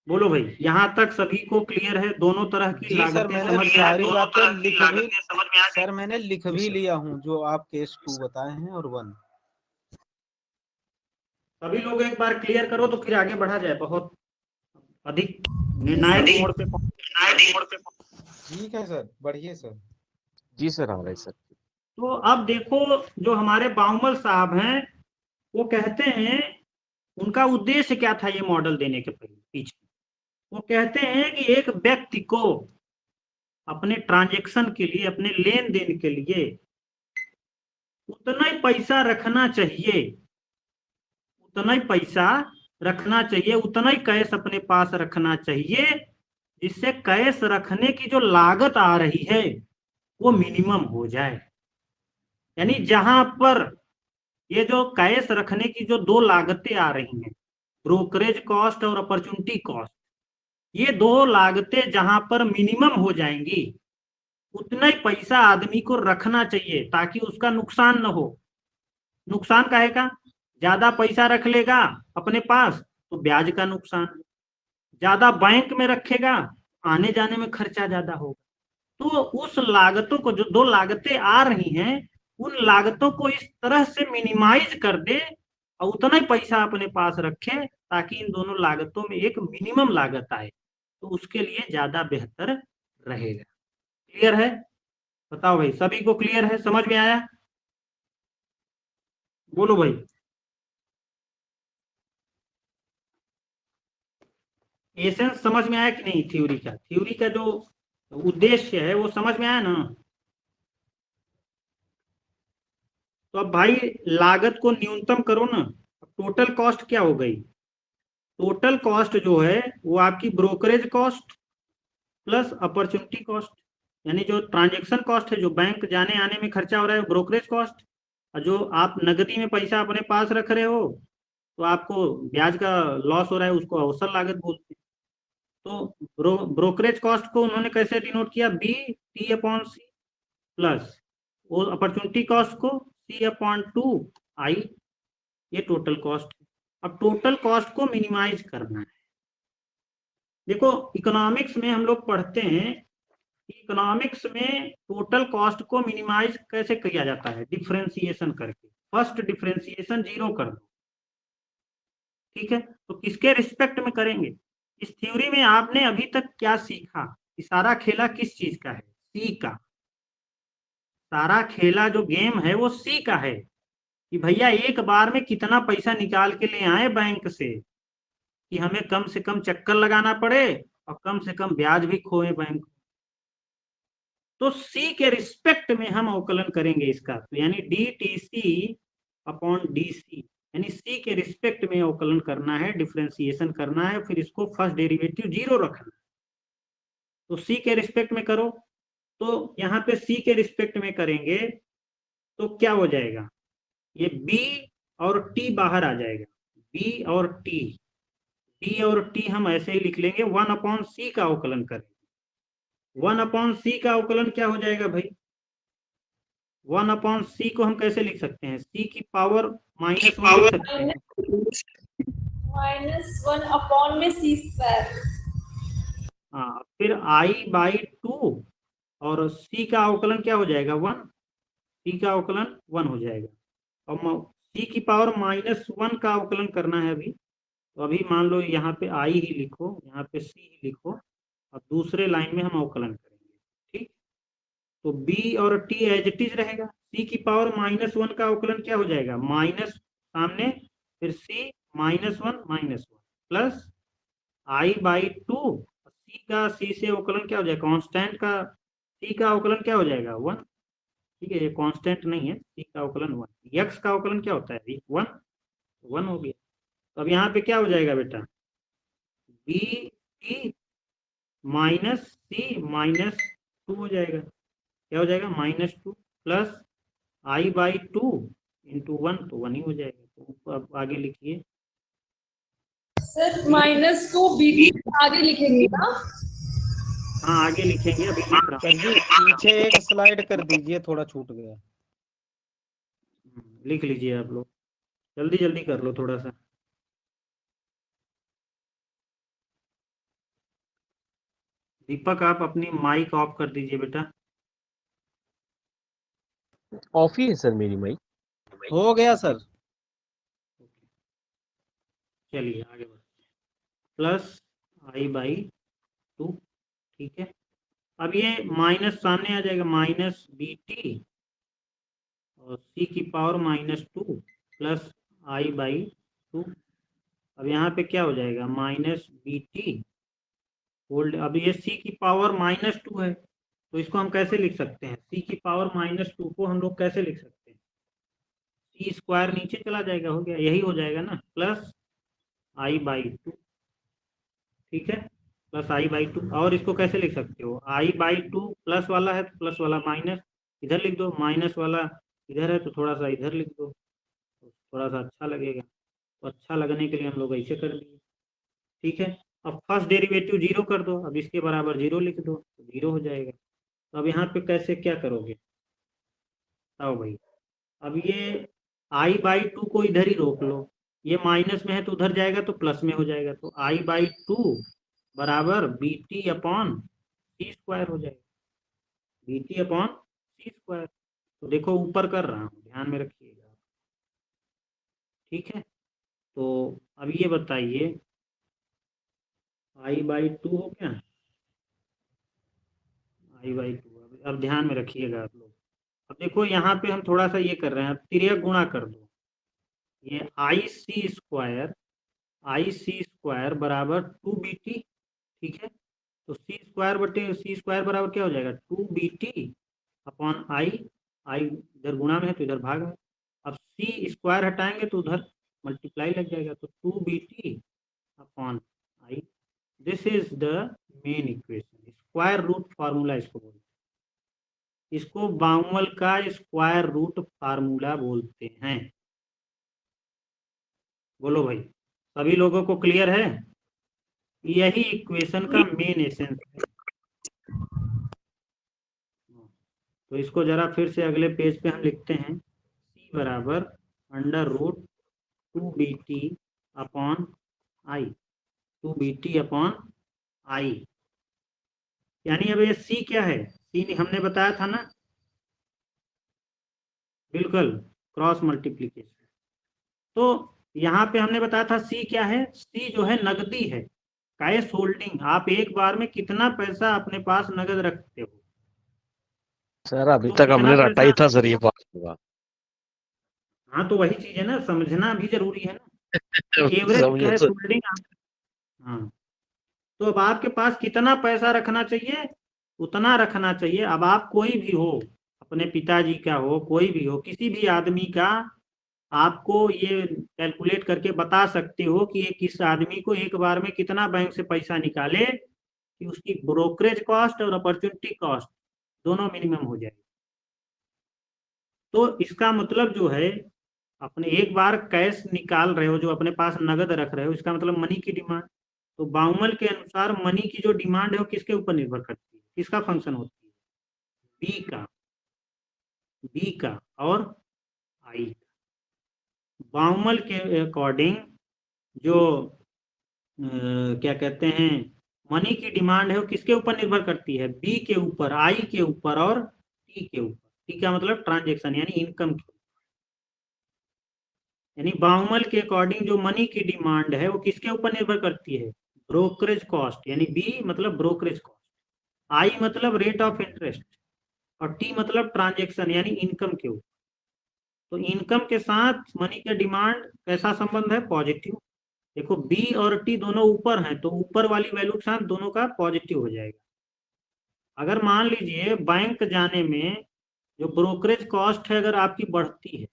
[SPEAKER 1] बोलो भाई, यहां तक सभी को क्लियर है, दोनों तरह की
[SPEAKER 3] जी सर,
[SPEAKER 1] लागतें
[SPEAKER 3] मैंने
[SPEAKER 1] समझ में आ
[SPEAKER 3] सारी
[SPEAKER 1] गई,
[SPEAKER 3] बातें लिख भी
[SPEAKER 1] समझ में आ गई।
[SPEAKER 3] सर मैंने लिख भी लिया हूँ जो आप केस 2 बताए हैं और 1।
[SPEAKER 1] सभी लोग एक बार क्लियर करो तो फिर आगे बढ़ा जाए, बहुत अधिक निर्णायक मोड़ पे
[SPEAKER 3] ठीक है सर, बढ़िए सर।
[SPEAKER 4] जी सर, आ रहे सर।
[SPEAKER 1] तो अब देखो जो हमारे बाउमल साहब हैं वो कहते हैं, उनका उद्देश्य क्या था ये मॉडल देने के पीछे, वो कहते हैं कि एक व्यक्ति को अपने ट्रांजैक्शन के लिए, अपने लेन देन के लिए उतना ही पैसा रखना चाहिए, उतना ही पैसा रखना चाहिए, उतना ही कैश अपने पास रखना चाहिए, जिससे कैश रखने की जो लागत आ रही है वो मिनिमम हो जाए। यानी जहां पर ये जो कैश रखने की जो दो लागतें आ रही हैं, ब्रोकरेज कॉस्ट और अपॉर्चुनिटी कॉस्ट, ये दो लागतें जहां पर मिनिमम हो जाएंगी उतना ही पैसा आदमी को रखना चाहिए ताकि उसका नुकसान न हो। नुकसान काहे का, ज्यादा पैसा रख लेगा अपने पास तो ब्याज का नुकसान, ज्यादा बैंक में रखेगा आने जाने में खर्चा ज्यादा होगा। तो उस लागतों को, जो दो लागतें आ रही हैं उन लागतों को इस तरह से मिनिमाइज कर दे और उतना ही पैसा अपने पास रखे ताकि इन दोनों लागतों में एक मिनिमम लागत आए, तो उसके लिए ज्यादा बेहतर रहेगा। क्लियर है, बताओ भाई, सभी को क्लियर है, समझ में आया, बोलो भाई। एसेंस समझ में आया कि नहीं, थ्योरी का, थ्योरी का जो उद्देश्य है वो समझ में आया ना। तो अब भाई लागत को न्यूनतम करो ना, टोटल कॉस्ट क्या हो गई, टोटल कॉस्ट जो है वो आपकी brokerage cost plus opportunity cost, यानी जो ट्रांजैक्शन कॉस्ट है, जो बैंक जाने आने में खर्चा हो रहा है ब्रोकरेज कॉस्ट, और जो आप नगदी में पैसा अपने पास रख रहे हो तो आपको ब्याज का लॉस हो रहा है उसको अवसर लागत बोलते हैं। तो ब्रोकरेज कॉस्ट को उन्होंने कैसे डिनोट किया, बी टी अपॉन सी, प्लस वो अपॉर्चुनिटी कॉस्ट को सी अपॉन 2 आई, ये टोटल कॉस्ट है। अब टोटल कॉस्ट को मिनिमाइज करना है। देखो इकोनॉमिक्स में हम लोग पढ़ते हैं, इकोनॉमिक्स में टोटल कॉस्ट को मिनिमाइज कैसे किया जाता है, डिफरेंशिएशन करके। फर्स्ट डिफरेंशिएशन 0 कर दो, ठीक है। तो किसके रिस्पेक्ट में करेंगे, इस थ्योरी में आपने अभी तक क्या सीखा कि सारा खेला किस चीज का है, सी का। सारा खेला जो गेम है वो सी का है कि भैया एक बार में कितना पैसा निकाल के ले आए बैंक से कि हमें कम से कम चक्कर लगाना पड़े और कम से कम ब्याज भी खोए बैंक। तो सी के रिस्पेक्ट में हम अवकलन करेंगे इसका, तो यानी D T C upon D C, यानी सी के रिस्पेक्ट में अवकलन करना है, डिफरेंशिएशन करना है, फिर इसको फर्स्ट डेरिवेटिव 0 रखना है। तो सी के रिस्पेक्ट में करो, तो यहाँ पे सी के रिस्पेक्ट में करेंगे तो क्या हो जाएगा, ये बी और टी बाहर आ जाएगा, बी और टी, टी और टी हम ऐसे ही लिख लेंगे, 1/c का अवकलन करेंगे। 1/c का अवकलन क्या हो जाएगा भाई? 1/c को हम कैसे लिख सकते हैं? c की पावर -1 लिख सकते हैं।
[SPEAKER 5] -1 में c²।
[SPEAKER 1] हाँ, फिर i/2 और c का अवकलन क्या हो जाएगा? 1। c का अवकलन 1 हो जाएगा। और c की पावर -1 का अवकलन करना है अभी, तो अभी मान लो यहाँ पे i ही लिखो, यहाँ पे c ही लिखो, और दूसरे लाइन में हम अवकलन करेंगे। ठीक, तो b और t एज इट इज रहेगा। c की पावर -1 का अवकलन क्या हो जाएगा? माइनस सामने, फिर c -1 प्लस i/2। c का c से अवकलन क्या हो जाएगा? कांस्टेंट का c का अवकलन क्या हो जाएगा? 1। ठीक है, ये कांस्टेंट नहीं है, c का अवकलन 1। x का अवकलन क्या होता है? 1 हो गया। तो अब यहाँ पे क्या हो जाएगा बेटा? bt माइनस c -2 हो जाएगा। क्या हो जाएगा? -2 प्लस i/2 इंटू 1, तो 1 ही हो जाएगा। तो अब आगे लिखिए।
[SPEAKER 5] सर माइनस को बी आगे लिखेंगे ना?
[SPEAKER 1] हाँ, आगे लिखेंगे, अभी लिख रहा
[SPEAKER 3] सर जी पीछे एक स्लाइड कर दीजिए, थोड़ा छूट गया।
[SPEAKER 1] हूँ। लिख लीजिए आप लोग, जल्दी जल्दी कर लो थोड़ा सा। दीपक, आप अपनी माइक ऑफ कर दीजिए बेटा।
[SPEAKER 4] ऑफ ही है सर मेरी माइक।
[SPEAKER 3] हो गया सर।
[SPEAKER 1] चलिए आगे बढ़ते हैं। Plus i/2। ठीक है, अब ये माइनस सामने आ जाएगा, -bt और c की पावर -2 प्लस i/2। अब यहाँ पे क्या हो जाएगा? -bt hold. अब ये c की पावर -2 है, तो इसको हम कैसे लिख सकते हैं? c की पावर -2 को हम लोग कैसे लिख सकते हैं? c² नीचे चला जाएगा, हो गया, यही हो जाएगा ना, प्लस i/2। ठीक है, प्लस i/2। और इसको कैसे लिख सकते हो? i/2 प्लस वाला है तो प्लस वाला माइनस इधर लिख दो, माइनस वाला इधर है तो थोड़ा सा इधर लिख दो, तो थोड़ा सा अच्छा लगेगा। तो अच्छा लगने के लिए हम लोग ऐसे कर दिए। ठीक है, अब फर्स्ट डेरिवेटिव 0 कर दो, अब इसके बराबर 0 लिख दो, तो 0 हो जाएगा। तो अब यहाँ पे कैसे क्या करोगे? आओ भाई, अब ये i/2 को इधर ही रोक लो, ये माइनस में है तो उधर जाएगा तो प्लस में हो जाएगा, तो i/2 बराबर bt/c² हो जाएगा। bt/c²। तो देखो ऊपर कर रहा हूँ, ध्यान में रखिएगा। ठीक है, तो अब ये बताइए, i/2 हो क्या? i/2। अब ध्यान में रखिएगा आप लोग। अब देखो यहाँ पे हम थोड़ा सा ये कर रहे हैं, अब तिर्यक गुणा कर दो। ये ic² बराबर 2bt। ठीक है, तो c² बटे c² बराबर क्या हो जाएगा? 2bt/i। इधर गुणा में है तो इधर भाग है। अब c² हटाएंगे तो उधर मल्टीप्लाई लग जाएगा, तो 2bt/i। This is the main equation. Square root formula इसको बोलते हैं, इसको बाउमल का स्क्वायर रूट फार्मूला बोलते हैं। बोलो भाई, सभी लोगों को क्लियर है? यही इक्वेशन का मेन एसेंस है। तो इसको जरा फिर से अगले पेज पे हम लिखते हैं, c बराबर √2bt/i। 2bt/i, यानी अब ये c क्या है? c हमने बताया था ना, बिल्कुल, क्रॉस मल्टीप्लीकेशन। तो यहाँ पे हमने बताया था c क्या है? c जो है नगदी है, कैश होल्डिंग। आप एक बार में कितना पैसा अपने पास नगद रखते हो?
[SPEAKER 4] सर अभी
[SPEAKER 1] तो
[SPEAKER 4] तक
[SPEAKER 1] कितना
[SPEAKER 4] हमने रटा ही
[SPEAKER 1] पैसा?
[SPEAKER 4] था सर ये बात होगा।
[SPEAKER 1] हाँ, तो वही चीज है ना, समझना भी जरूरी है ना, एवरेज
[SPEAKER 4] समझो
[SPEAKER 1] कैश
[SPEAKER 4] सर।
[SPEAKER 1] होल्डिंग। हाँ, तो अब आपके पास कितना पैसा रखना चाहिए? उतना रखना चाहिए। अब आप कोई भी हो, अपने पिताजी का हो, कोई भी हो, किसी भी आदमी का, आपको ये कैलकुलेट करके बता सकते हो कि ये किस आदमी को एक बार में कितना बैंक से पैसा निकाले कि उसकी ब्रोकरेज कॉस्ट और अपॉर्चुनिटी कॉस्ट दोनों मिनिमम हो जाए। तो इसका मतलब जो है, अपने एक बार कैश निकाल रहे हो, जो अपने पास नगद रख रहे हो, इसका मतलब मनी की डिमांड। तो बाउमल के अनुसार मनी की जो डिमांड है वो किसके ऊपर निर्भर करती है, किसका फंक्शन होती है, बी का और आई का। बाउमल के अकॉर्डिंग जो क्या कहते हैं मनी की डिमांड है वो किसके ऊपर निर्भर करती है, बी के ऊपर, आई के ऊपर और टी के ऊपर। टी का मतलब ट्रांजेक्शन यानी इनकम के। यानी बाउमल के अकॉर्डिंग जो मनी की डिमांड है वो किसके ऊपर निर्भर करती है, ब्रोकरेज कॉस्ट, यानी बी मतलब ब्रोकरेज कॉस्ट, आई मतलब रेट ऑफ इंटरेस्ट और टी मतलब ट्रांजेक्शन यानी इनकम के ऊपर। तो इनकम के साथ मनी का डिमांड कैसा संबंध है, पॉजिटिव। देखो बी और टी दोनों ऊपर हैं तो ऊपर वाली वैल्यू के साथ दोनों का पॉजिटिव हो जाएगा। अगर मान लीजिए बैंक जाने में जो ब्रोकरेज कॉस्ट है अगर आपकी बढ़ती है,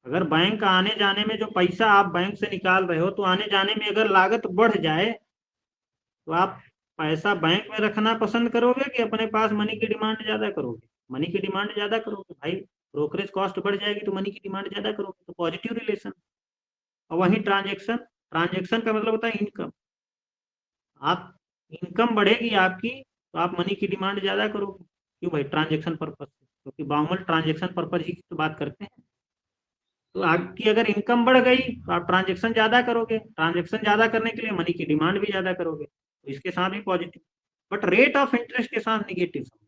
[SPEAKER 1] अगर बैंक आने जाने में जो पैसा आप बैंक से निकाल रहे हो तो आने जाने में अगर लागत बढ़ जाए तो आप पैसा बैंक में रखना पसंद करोगे कि अपने पास मनी की डिमांड ज्यादा करोगे, मनी की डिमांड ज्यादा करोगे भाई। ब्रोकरेज कॉस्ट बढ़ जाएगी तो मनी की डिमांड ज्यादा करोगे, तो पॉजिटिव रिलेशन। और वहीं ट्रांजेक्शन, ट्रांजेक्शन का मतलब होता है इनकम। आप इनकम बढ़ेगी आपकी तो आप मनी की डिमांड ज्यादा करोगे। क्यों भाई, ट्रांजेक्शन पर्पज से, क्योंकि बाउमल ट्रांजेक्शन पर्पज ही की तो बात करते हैं। तो आपकी अगर इनकम बढ़ गई तो आप ट्रांजेक्शन ज्यादा करोगे, ट्रांजेक्शन ज्यादा करने के लिए मनी की डिमांड भी ज्यादा करोगे, तो इसके साथ भी positive. But rate of interest के साथ निगेटिव संबंध,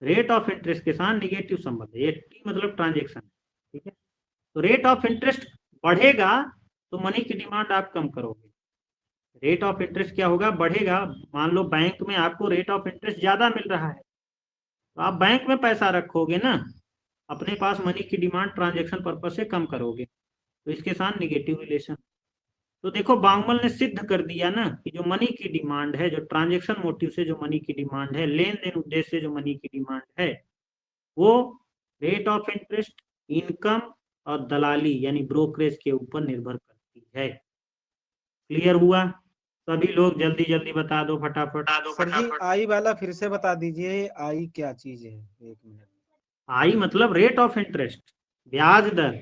[SPEAKER 1] रेट ऑफ इंटरेस्ट के साथ निगेटिव संबंध है। ये टी मतलब ट्रांजेक्शन, ठीक है। तो रेट ऑफ इंटरेस्ट बढ़ेगा तो मनी की डिमांड आप कम करोगे। रेट ऑफ इंटरेस्ट क्या होगा, बढ़ेगा। मान लो बैंक में आपको रेट ऑफ इंटरेस्ट ज्यादा मिल रहा है तो आप बैंक में पैसा रखोगे ना, अपने पास मनी की डिमांड ट्रांजेक्शन पर्पज से कम करोगे, तो इसके साथ निगेटिव रिलेशन। तो देखो बाउमल ने सिद्ध कर दिया ना कि जो मनी की डिमांड है, जो ट्रांजेक्शन मोटिव से जो मनी की डिमांड है, लेन देन उद्देश्य से जो मनी की डिमांड है, वो रेट ऑफ इंटरेस्ट, इनकम और दलाली यानी ब्रोकरेज के ऊपर निर्भर करती है। क्लियर हुआ? सभी लोग जल्दी जल्दी बता दो फटाफट।
[SPEAKER 3] सर जी आई वाला फिर से बता दीजिए, आई क्या चीज है, एक मिनट।
[SPEAKER 1] आई मतलब रेट ऑफ इंटरेस्ट, ब्याज दर।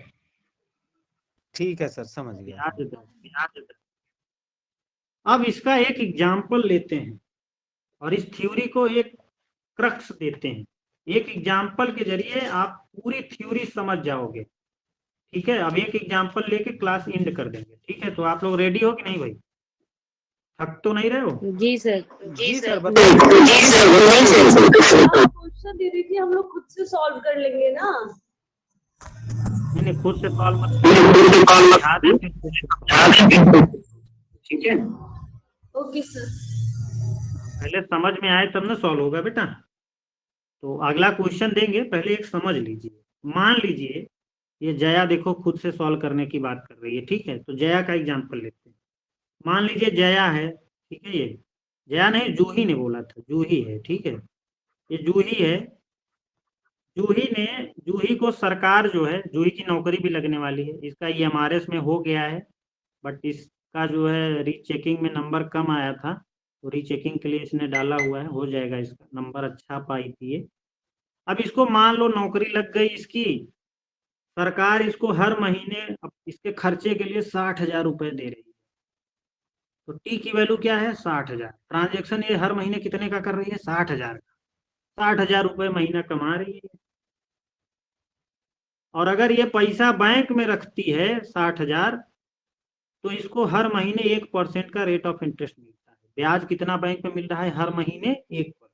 [SPEAKER 3] ठीक है सर, समझ गया।
[SPEAKER 1] ब्याज दर। अब इसका एक एग्जाम्पल लेते हैं और इस थ्योरी को एक क्रक्स देते हैं। एक एग्जाम्पल के जरिए आप पूरी थ्योरी समझ जाओगे, ठीक है। अब एक एग्जाम्पल लेके क्लास एंड कर देंगे, ठीक है। तो आप लोग रेडी हो कि नहीं भाई, थक तो नहीं रहे हो?
[SPEAKER 5] जी सर।
[SPEAKER 3] जी सर,
[SPEAKER 5] क्वेश्चन दे दी थी, हम लोग खुद से सॉल्व कर लेंगे ना।
[SPEAKER 1] नहीं खुद से सॉल्व मत करो, ठीक है।
[SPEAKER 5] Okay sir.
[SPEAKER 1] पहले समझ में आए तब ना सॉल्व होगा बेटा। तो अगला क्वेश्चन देंगे, पहले एक समझ लीजिए। मान लीजिए ये जया देखो खुद से सॉल्व करने की बात कर रही है, ठीक है। तो जया का एग्जांपल लेते हैं। मान लीजिए जया है, ठीक है। ये जया नहीं, जूही ने बोला था, जूही है, ठीक है। ये जूही है। जूही को सरकार जो है, जूही की नौकरी भी लगने वाली है, इसका EMRS में हो गया है, बट इसका जो है रीचेकिंग में नंबर कम आया था, तो रीचेकिंग के लिए इसने डाला हुआ है, हो जाएगा, इसका नंबर अच्छा पाई थी ये। अब इसको मान लो नौकरी लग गई इसकी, सरकार इसको हर महीने इसके खर्चे के लिए 60,000 रुपए दे रही है। तो टी की वैल्यू क्या है, 60,000। ट्रांजेक्शन ये हर महीने कितने का कर रही है, 60,000 का। 60,000 रुपए महीना कमा रही है। और अगर ये पैसा बैंक में रखती है 60,000, तो इसको हर महीने 1% का रेट ऑफ इंटरेस्ट मिलता है। ब्याज कितना बैंक में मिल रहा है, हर महीने 1%।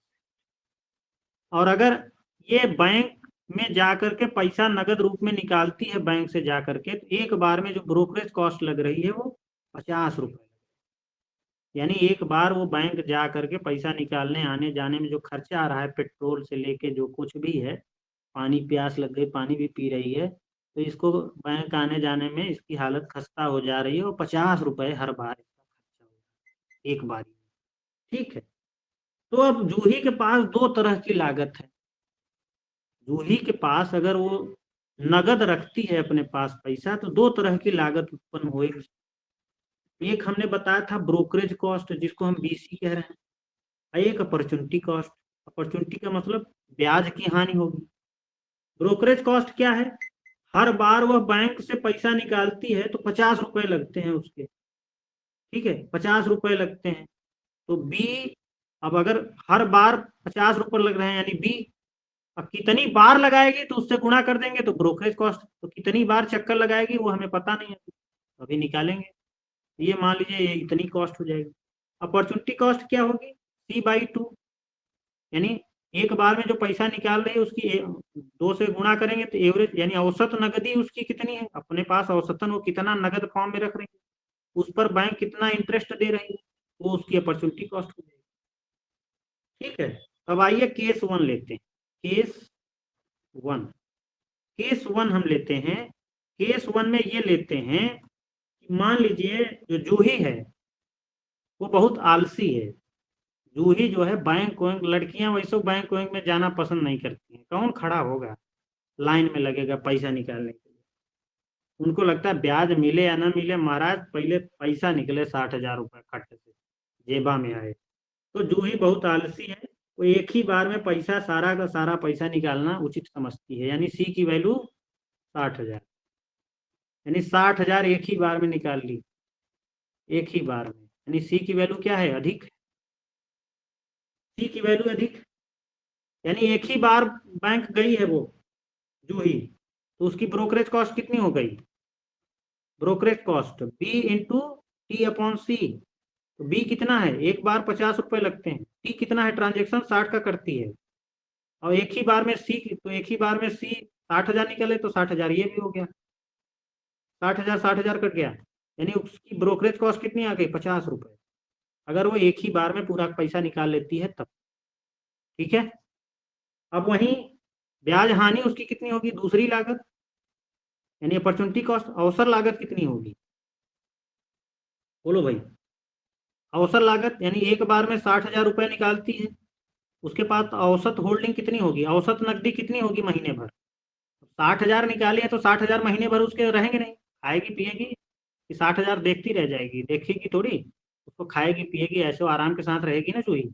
[SPEAKER 1] और अगर ये बैंक में जाकर के पैसा नगद रूप में निकालती है बैंक से जाकर के, तो एक बार में जो ब्रोकरेज कॉस्ट लग रही है वो 50 रुपए, यानी एक बार वो बैंक जा करके पैसा निकालने आने जाने में जो खर्चा आ रहा है, पेट्रोल से लेके जो कुछ भी है, पानी प्यास लग गई पानी भी पी रही है, तो इसको बैंक आने जाने में इसकी हालत खस्ता हो जा रही है। और 50 रुपए हर बार इसका खर्चा होगा एक बार, ठीक है। तो अब जूही के पास दो तरह की लागत है। जूही के पास अगर वो नगद रखती है अपने पास पैसा, तो दो तरह की लागत उत्पन्न होगी। एक हमने बताया था ब्रोकरेज कॉस्ट, जिसको हम BC कह रहे हैं। एक अपॉर्चुनिटी कॉस्ट। अपॉर्चुनिटी का मतलब ब्याज की हानि होगी। ब्रोकरेज कॉस्ट क्या है? हर बार वह बैंक से पैसा निकालती है तो 50 रुपए लगते हैं उसके, ठीक है, 50 रुपए लगते हैं। तो बी, अब अगर हर बार 50 रुपए लग रहे हैं यानी बी अब कितनी बार लगाएगी तो उससे गुणा कर देंगे तो ब्रोकरेज कॉस्ट, तो कितनी बार चक्कर लगाएगी वो हमें पता नहीं है, अभी निकालेंगे। ये मान लीजिए ये इतनी कॉस्ट हो जाएगी। अपॉर्चुनिटी कॉस्ट क्या होगी? C/2, यानी एक बार में जो पैसा निकाल रही है उसकी 2 से गुणा करेंगे तो एवरेज यानी औसत नगदी उसकी कितनी है, अपने पास औसतन वो कितना नगद फॉर्म में रख रही है, उस पर बैंक कितना इंटरेस्ट दे रही है, वो उसकी अपॉर्चुनिटी कॉस्ट हो जाएगी। ठीक है, अब आइए केस 1 लेते हैं। केस 1 हम लेते हैं। केस 1 में ये लेते हैं कि मान लीजिए जो जूही है वो बहुत आलसी है। जूही जो है बैंक वैंक, लड़कियां वैसे बैंक वैंक में जाना पसंद नहीं करती हैं। कौन खड़ा होगा लाइन में लगेगा पैसा निकालने के लिए? उनको लगता है ब्याज मिले या ना मिले, महाराज पहले पैसा निकले 60,000 रुपये खट से जेबा में आए। तो जूही बहुत आलसी है, वो एक ही बार में पैसा सारा का सारा पैसा निकालना उचित समझती है, यानी सी की वैल्यू 60,000, यानी 60,000 एक ही बार में निकाल ली, एक ही बार में, यानी सी की वैल्यू क्या है? अधिक। सी की वैल्यू अधिक, यानी एक ही बार बैंक गई है वो जूही, तो उसकी ब्रोकरेज कॉस्ट कितनी हो गई? Brokerage cost B into T upon C. तो बी कितना है? एक बार 50 रुपए लगते हैं। टी कितना है? ट्रांजेक्शन 60 का करती है, और एक ही बार में सी, तो एक ही बार में सी 60,000 निकले तो 60,000 ये भी हो गया, 60,000 कट गया, यानी उसकी ब्रोकरेज कॉस्ट कितनी आ गई? 50 रुपए, अगर वो एक ही बार में पूरा पैसा निकाल लेती है तब। ठीक है, अब वहीं ब्याज हानि उसकी कितनी होगी? दूसरी लागत यानी अपॉर्चुनिटी कॉस्ट, अवसर लागत कितनी होगी? बोलो भाई। अवसर लागत यानी एक बार में 60,000 रुपए निकालती है, उसके पास औसत होल्डिंग कितनी होगी? औसत नकदी कितनी होगी महीने भर? 60,000 निकाली है तो 60,000 महीने भर उसके रहेंगे नहीं, खाएगी पिएगी कि 60,000 देखती रह जाएगी? देखेगी थोड़ी, उसको खाएगी पिएगी, ऐसे आराम के साथ रहेगी ना चूही?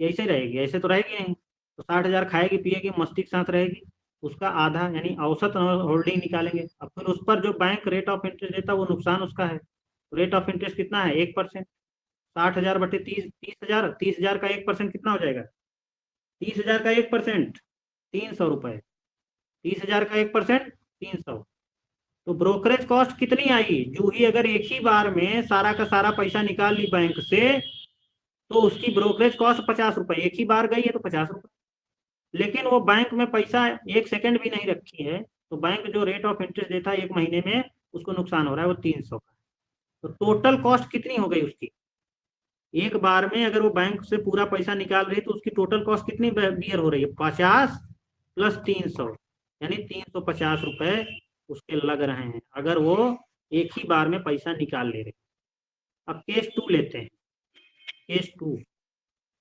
[SPEAKER 1] ऐसे रहेगी? ऐसे तो रहेगी नहीं। तो 60,000 खाएगी पिएगी, मस्ती के साथ रहेगी, उसका आधा यानी औसत होल्डिंग निकालेंगे। अब फिर उस पर जो बैंक रेट ऑफ इंटरेस्ट देता है वो नुकसान उसका है। रेट ऑफ इंटरेस्ट कितना है? 1%। 60,000 बटे 30,000, 30,000 का 1% कितना हो जाएगा? 30,000 का 1% 300 रुपए, 30,000 का 1% 300। तो ब्रोकरेज कॉस्ट कितनी आई? जूही अगर एक ही बार में सारा का सारा पैसा निकाल ली बैंक से तो उसकी ब्रोकरेज कॉस्ट 50 रुपए, एक ही बार गई है तो 50 रुपए। लेकिन वो बैंक में पैसा 1 सेकंड भी नहीं रखी है, तो बैंक जो रेट ऑफ इंटरेस्ट देता है 1 महीने में, उसको नुकसान हो रहा है वो 300 का। तो टोटल कॉस्ट कितनी हो गई उसकी? एक बार में अगर वो बैंक से पूरा पैसा निकाल रही है तो उसकी टोटल कॉस्ट कितनी बियर हो रही है? 50 प्लस 300, यानी 350 रुपए उसके लग रहे हैं अगर वो एक ही बार में पैसा निकाल ले रहे। अब केस 2 लेते हैं।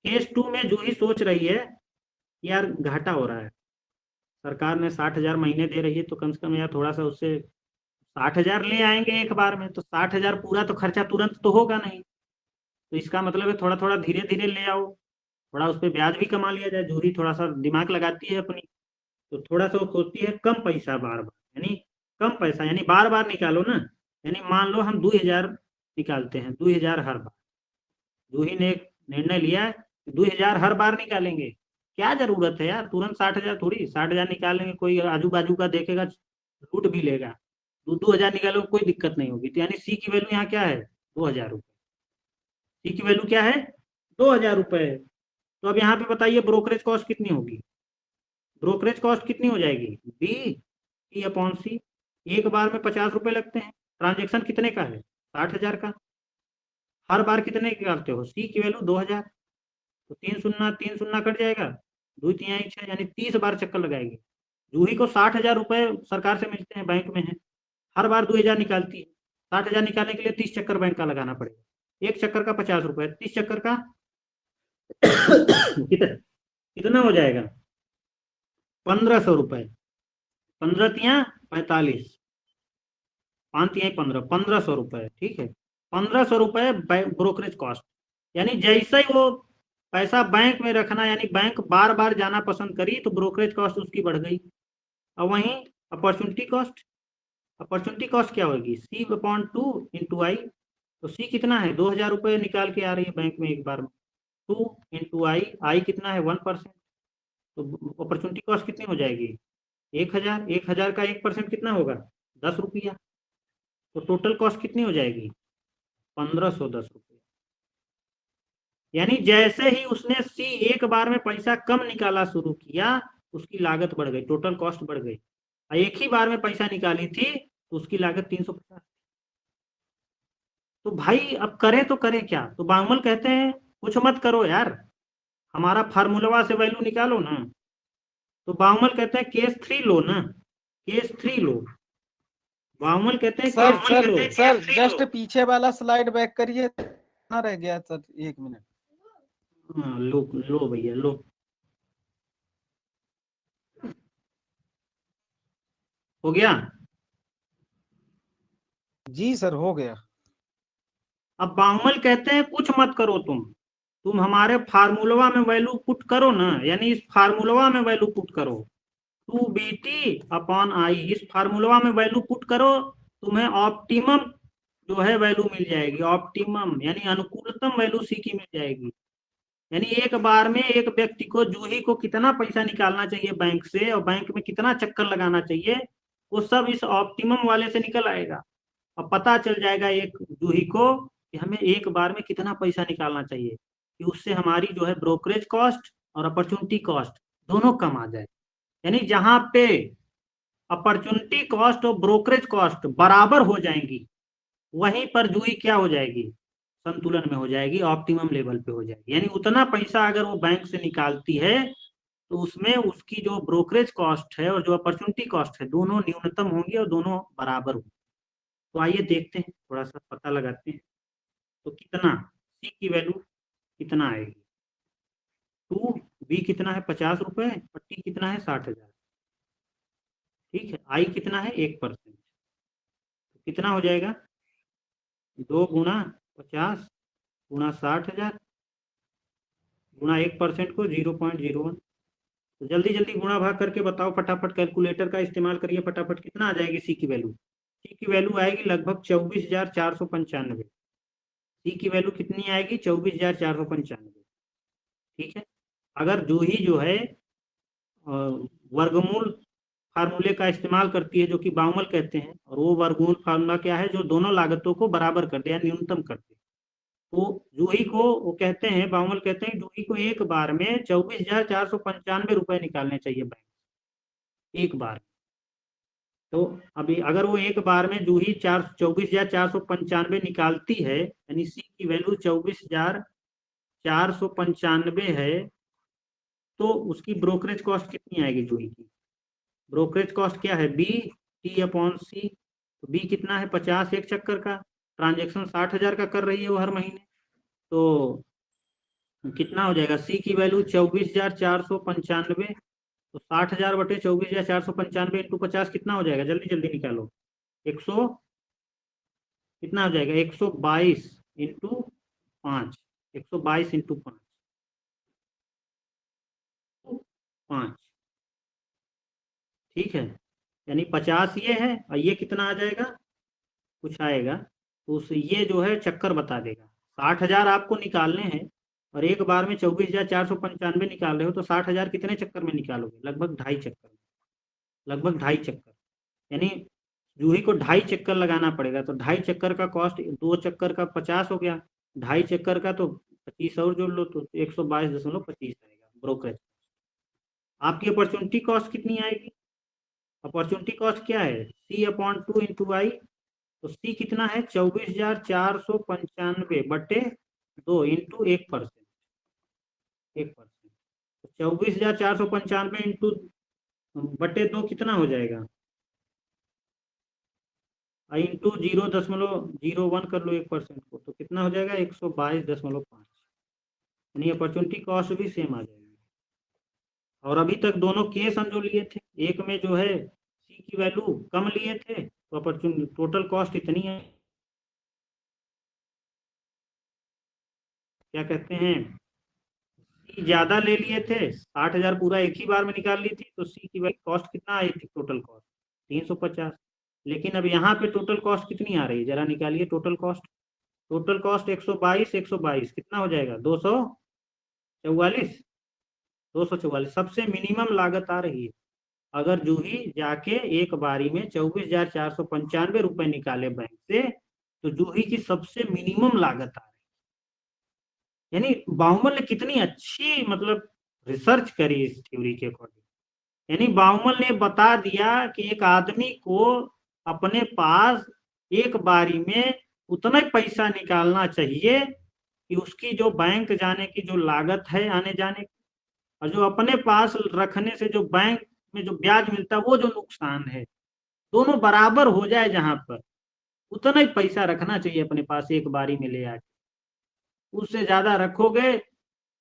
[SPEAKER 1] केस 2 में जूही सोच रही है यार घाटा हो रहा है, सरकार ने 60,000 महीने दे रही है तो कम से कम यार थोड़ा सा उससे 60,000 ले आएंगे एक बार में, तो 60,000 पूरा तो खर्चा तुरंत तो होगा नहीं, तो इसका मतलब है थोड़ा थोड़ा धीरे धीरे ले आओ, थोड़ा उस पर ब्याज भी कमा लिया जाए। जूही थोड़ा सा दिमाग लगाती है अपनी, तो थोड़ा सा वो सोचती है कम पैसा बार बार, यानी कम पैसा यानी बार बार निकालो ना, यानी मान लो हम 2,000 निकालते हैं, 2,000 हर बार। जूही ने एक निर्णय लिया है 2,000 हर बार निकालेंगे। क्या जरूरत है यार तुरंत 60,000 थोड़ी, 60,000 निकालेंगे, कोई आजू बाजू का देखेगा लूट भी लेगा, 2,000 निकालो कोई दिक्कत नहीं होगी। तो यानी सी की वैल्यू यहाँ क्या है? 2,000 रुपये। सी की वैल्यू क्या है? 2,000 रुपये। तो अब यहाँ पे बताइए ब्रोकरेज कॉस्ट कितनी होगी? ब्रोकरेज कॉस्ट कितनी हो जाएगी? बी टी अपॉन सी। एक बार में 50 रुपए लगते हैं, ट्रांजेक्शन कितने का है? 60,000 का। हर बार कितने निकालते हो? सी की वैल्यू 2,000, तो 3 शून्य कट जाएगा, 2 3 6, यानी 30 बार चक्कर लगाएगी। जूही को 60,000 रुपए सरकार से मिलते हैं, बैंक में है, हर बार 2,000 निकालती है। 60,000 निकालने के लिए 30 चक्कर बैंक का लगाना पड़ेगा, एक चक्कर का 50 रुपए, 30 चक्कर का कितना हो जाएगा? 1,500 रुपए। 15 तिया 45, 5 तिया 15, 1,500 रुपए। ठीक है, 1,500 रुपए ब्रोकरेज कॉस्ट, यानी जैसे ही वो पैसा बैंक में रखना यानी बैंक बार बार जाना पसंद करी तो ब्रोकरेज कॉस्ट उसकी बढ़ गई। और वहीं अपॉर्चुनिटी कॉस्ट क्या होगी, C/2 इंटू आई। तो C कितना है, 2,000 रुपये निकाल के आ रही है बैंक में एक बार में, 2 इंटू आई कितना है 1%। तो अपॉर्चुनिटी कॉस्ट कितनी हो जाएगी 1,000। 1,000 का 1% कितना होगा 10 रुपया। तो टोटल कॉस्ट कितनी हो जाएगी 1,510 रुपये। यानी जैसे ही उसने C एक बार में पैसा कम निकाला शुरू किया, उसकी लागत बढ़ गई, टोटल कॉस्ट बढ़ गई। और एक ही बार में पैसा निकाली थी तो उसकी लागत 350। तो भाई अब करें तो करें क्या। तो बांगमल कहते हैं कुछ मत करो यार, हमारा फार्मूलवा से वैल्यू निकालो ना। तो बांगमल कहते हैं केस 3 लो ना, केस 3 लो। बांगमल कहते हैं
[SPEAKER 3] सर
[SPEAKER 1] केस 3 लो।
[SPEAKER 3] सर जस्ट पीछे वाला स्लाइड बैक करिए, ना रह गया सर, 1 मिनट।
[SPEAKER 1] हाँ लो लो भैया लो। हो गया।
[SPEAKER 3] जी सर हो गया।
[SPEAKER 1] अब बांगमल कहते हैं कुछ मत करो तुम हमारे फार्मूलवा में वैल्यू पुट करो ना, यानी इस फार्मूलवा में वैल्यू पुट करो 2BT/I। इस फार्मूलवा में वैल्यू पुट करो, तुम्हें ऑप्टिमम जो है वैल्यू मिल जाएगी, ऑप्टिमम यानी अनुकूलतम वैल्यू C की मिल जाएगी। यानी एक बार में एक व्यक्ति को, जूही को कितना पैसा निकालना चाहिए बैंक से और बैंक में कितना चक्कर लगाना चाहिए, वो सब इस ऑप्टिमम वाले से निकल आएगा। और पता चल जाएगा एक जूही को कि हमें एक बार में कितना पैसा निकालना चाहिए, कि उससे हमारी जो है ब्रोकरेज कॉस्ट और अपॉर्चुनिटी कॉस्ट दोनों कम आ जाए। यानी जहां पे अपॉर्चुनिटी कॉस्ट और ब्रोकरेज कॉस्ट बराबर हो जाएंगी, वहीं पर जूही क्या हो जाएगी, संतुलन में हो जाएगी, ऑप्टिमम लेवल पे हो जाएगी। यानी उतना पैसा अगर वो बैंक से निकालती है तो उसमें उसकी जो ब्रोकरेज कॉस्ट है और जो अपॉर्चुनिटी कॉस्ट है दोनों न्यूनतम होंगी और दोनों बराबर होंगी। तो आइए देखते हैं, थोड़ा सा पता लगाते हैं। तो कितना C की वैल्यू कितना आएगी 2, B कितना है 50 रुपए और T कितना है 60,000। ठीक है, I कितना है 1%। तो कितना हो जाएगा 2 गुणा 50 गुणा 60,000 गुणा 1% को 0.01। तो जल्दी जल्दी गुणा भाग करके बताओ फटाफट, कैलकुलेटर का इस्तेमाल करिए फटाफट, कितना आ जाएगी C की वैल्यू। C की वैल्यू आएगी लगभग 24,495। C की वैल्यू कितनी आएगी 24,495। ठीक है, अगर जूही जो है वर्गमूल फार्मूले का इस्तेमाल करती है, जो कि बांगमल कहते हैं, और वो वर्गमूल फार्मूला क्या है, जो दोनों लागतों को बराबर कर दे या न्यूनतम कर दे। तो जूही को वो कहते हैं, बांगमल कहते हैं जूही को एक बार में 24,495 रुपए निकालने चाहिए बैंक एक बार। तो अभी अगर वो एक बार में जूही 24,495 निकालती है, यानी C की वैल्यू 24,495 है, तो उसकी ब्रोकरेज कॉस्ट कितनी आएगी जूही की। ब्रोकरेज कॉस्ट क्या है BT/C। तो B कितना है 50 एक चक्कर का, ट्रांजेक्शन 60,000 का कर रही है वो हर महीने। तो कितना हो जाएगा C की वैल्यू 24,495। तो 60,000 बटे 24,495 इंटू 50 कितना हो जाएगा, जल्दी जल्दी निकालो। 100 कितना हो जाएगा 122 इंटू 5, 122 इंटू 5। ठीक है, यानी 50 ये है और ये कितना आ जाएगा कुछ आएगा, तो उस ये जो है चक्कर बता देगा। 60,000 आपको निकालने हैं और एक बार में 24,495 निकाल रहे हो, तो 60,000 कितने चक्कर में निकालोगे, लगभग 2.5 चक्कर, लगभग 2.5 चक्कर। यानी जूही को 2.5 चक्कर लगाना पड़ेगा। तो 2.5 चक्कर का कॉस्ट, 2 चक्कर का 50 हो गया, 2.5 चक्कर का तो 25 और जोड़ लो, तो 122.25 आएगा ब्रोकरेज। आपकी अपॉर्चुनिटी कॉस्ट कितनी आएगी, अपॉर्चुनिटी कॉस्ट क्या है C/2 इंटू आई। तो C कितना है 24,495 बटे 2 इंटू 1%। 1%, तो 24,495 इंटू बटे 2 कितना हो जाएगा, इंटू 0.01 कर लो 1% को, तो कितना हो जाएगा 122.5। यानी अपॉर्चुनिटी कॉस्ट भी सेम आ जाएगी। और अभी तक दोनों केस हम जो लिए थे, एक में जो है C की वैल्यू कम लिए थे तो अपॉर्चुनिटी टोटल कॉस्ट इतनी है, क्या कहते हैं सी ज्यादा ले लिए थे, 60,000 पूरा एक ही बार में निकाल ली थी, तो सी की भाई कॉस्ट कितना आई थी, टोटल कॉस्ट 350। लेकिन अब यहाँ पे टोटल कॉस्ट कितनी आ रही है, जरा निकालिए टोटल कॉस्ट। टोटल कॉस्ट 122 कितना हो जाएगा, 244, 244 सबसे मिनिमम लागत आ रही है। अगर जूही जाके एक बारी में 24,495 रुपए निकाले बैंक से, तो जूही की सबसे मिनिमम लागत आ रही है। यानी बाउमल ने कितनी अच्छी मतलब रिसर्च करी इस थ्योरी के अकॉर्डिंग। यानी बाउमल ने बता दिया कि एक आदमी को अपने पास एक बारी में उतना ही पैसा निकालना चाहिए कि उसकी जो बैंक जाने की जो लागत है आने जाने की, और जो अपने पास रखने से जो बैंक में जो ब्याज मिलता है वो जो नुकसान है, दोनों बराबर हो जाए, जहां पर उतना ही पैसा रखना चाहिए अपने पास एक बारी में ले आके। उससे ज्यादा रखोगे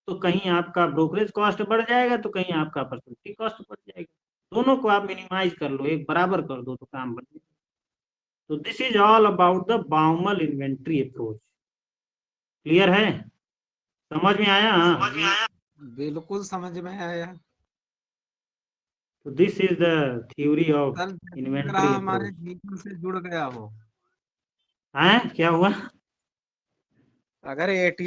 [SPEAKER 1] तो कहीं आपका ब्रोकरेज कॉस्ट बढ़ जाएगा, तो कहीं आपका अपॉर्चुनिटी कॉस्ट बढ़ जाएगा। दोनों को आप मिनिमाइज कर लो, एक बराबर कर दो तो काम बन जाएगा। तो this is all about the Baumol inventory approach. Clear है, समझ में आया?
[SPEAKER 3] समझ में आया, बिल्कुल समझ में आया।
[SPEAKER 1] तो this is the theory of
[SPEAKER 3] sir जैसे लग
[SPEAKER 1] इन्वेंट्री
[SPEAKER 3] रहा हमारे
[SPEAKER 1] अप्रोच।
[SPEAKER 3] जीवन से जुड़ गया हो।
[SPEAKER 1] है क्या हुआ?
[SPEAKER 3] अगर एटीएम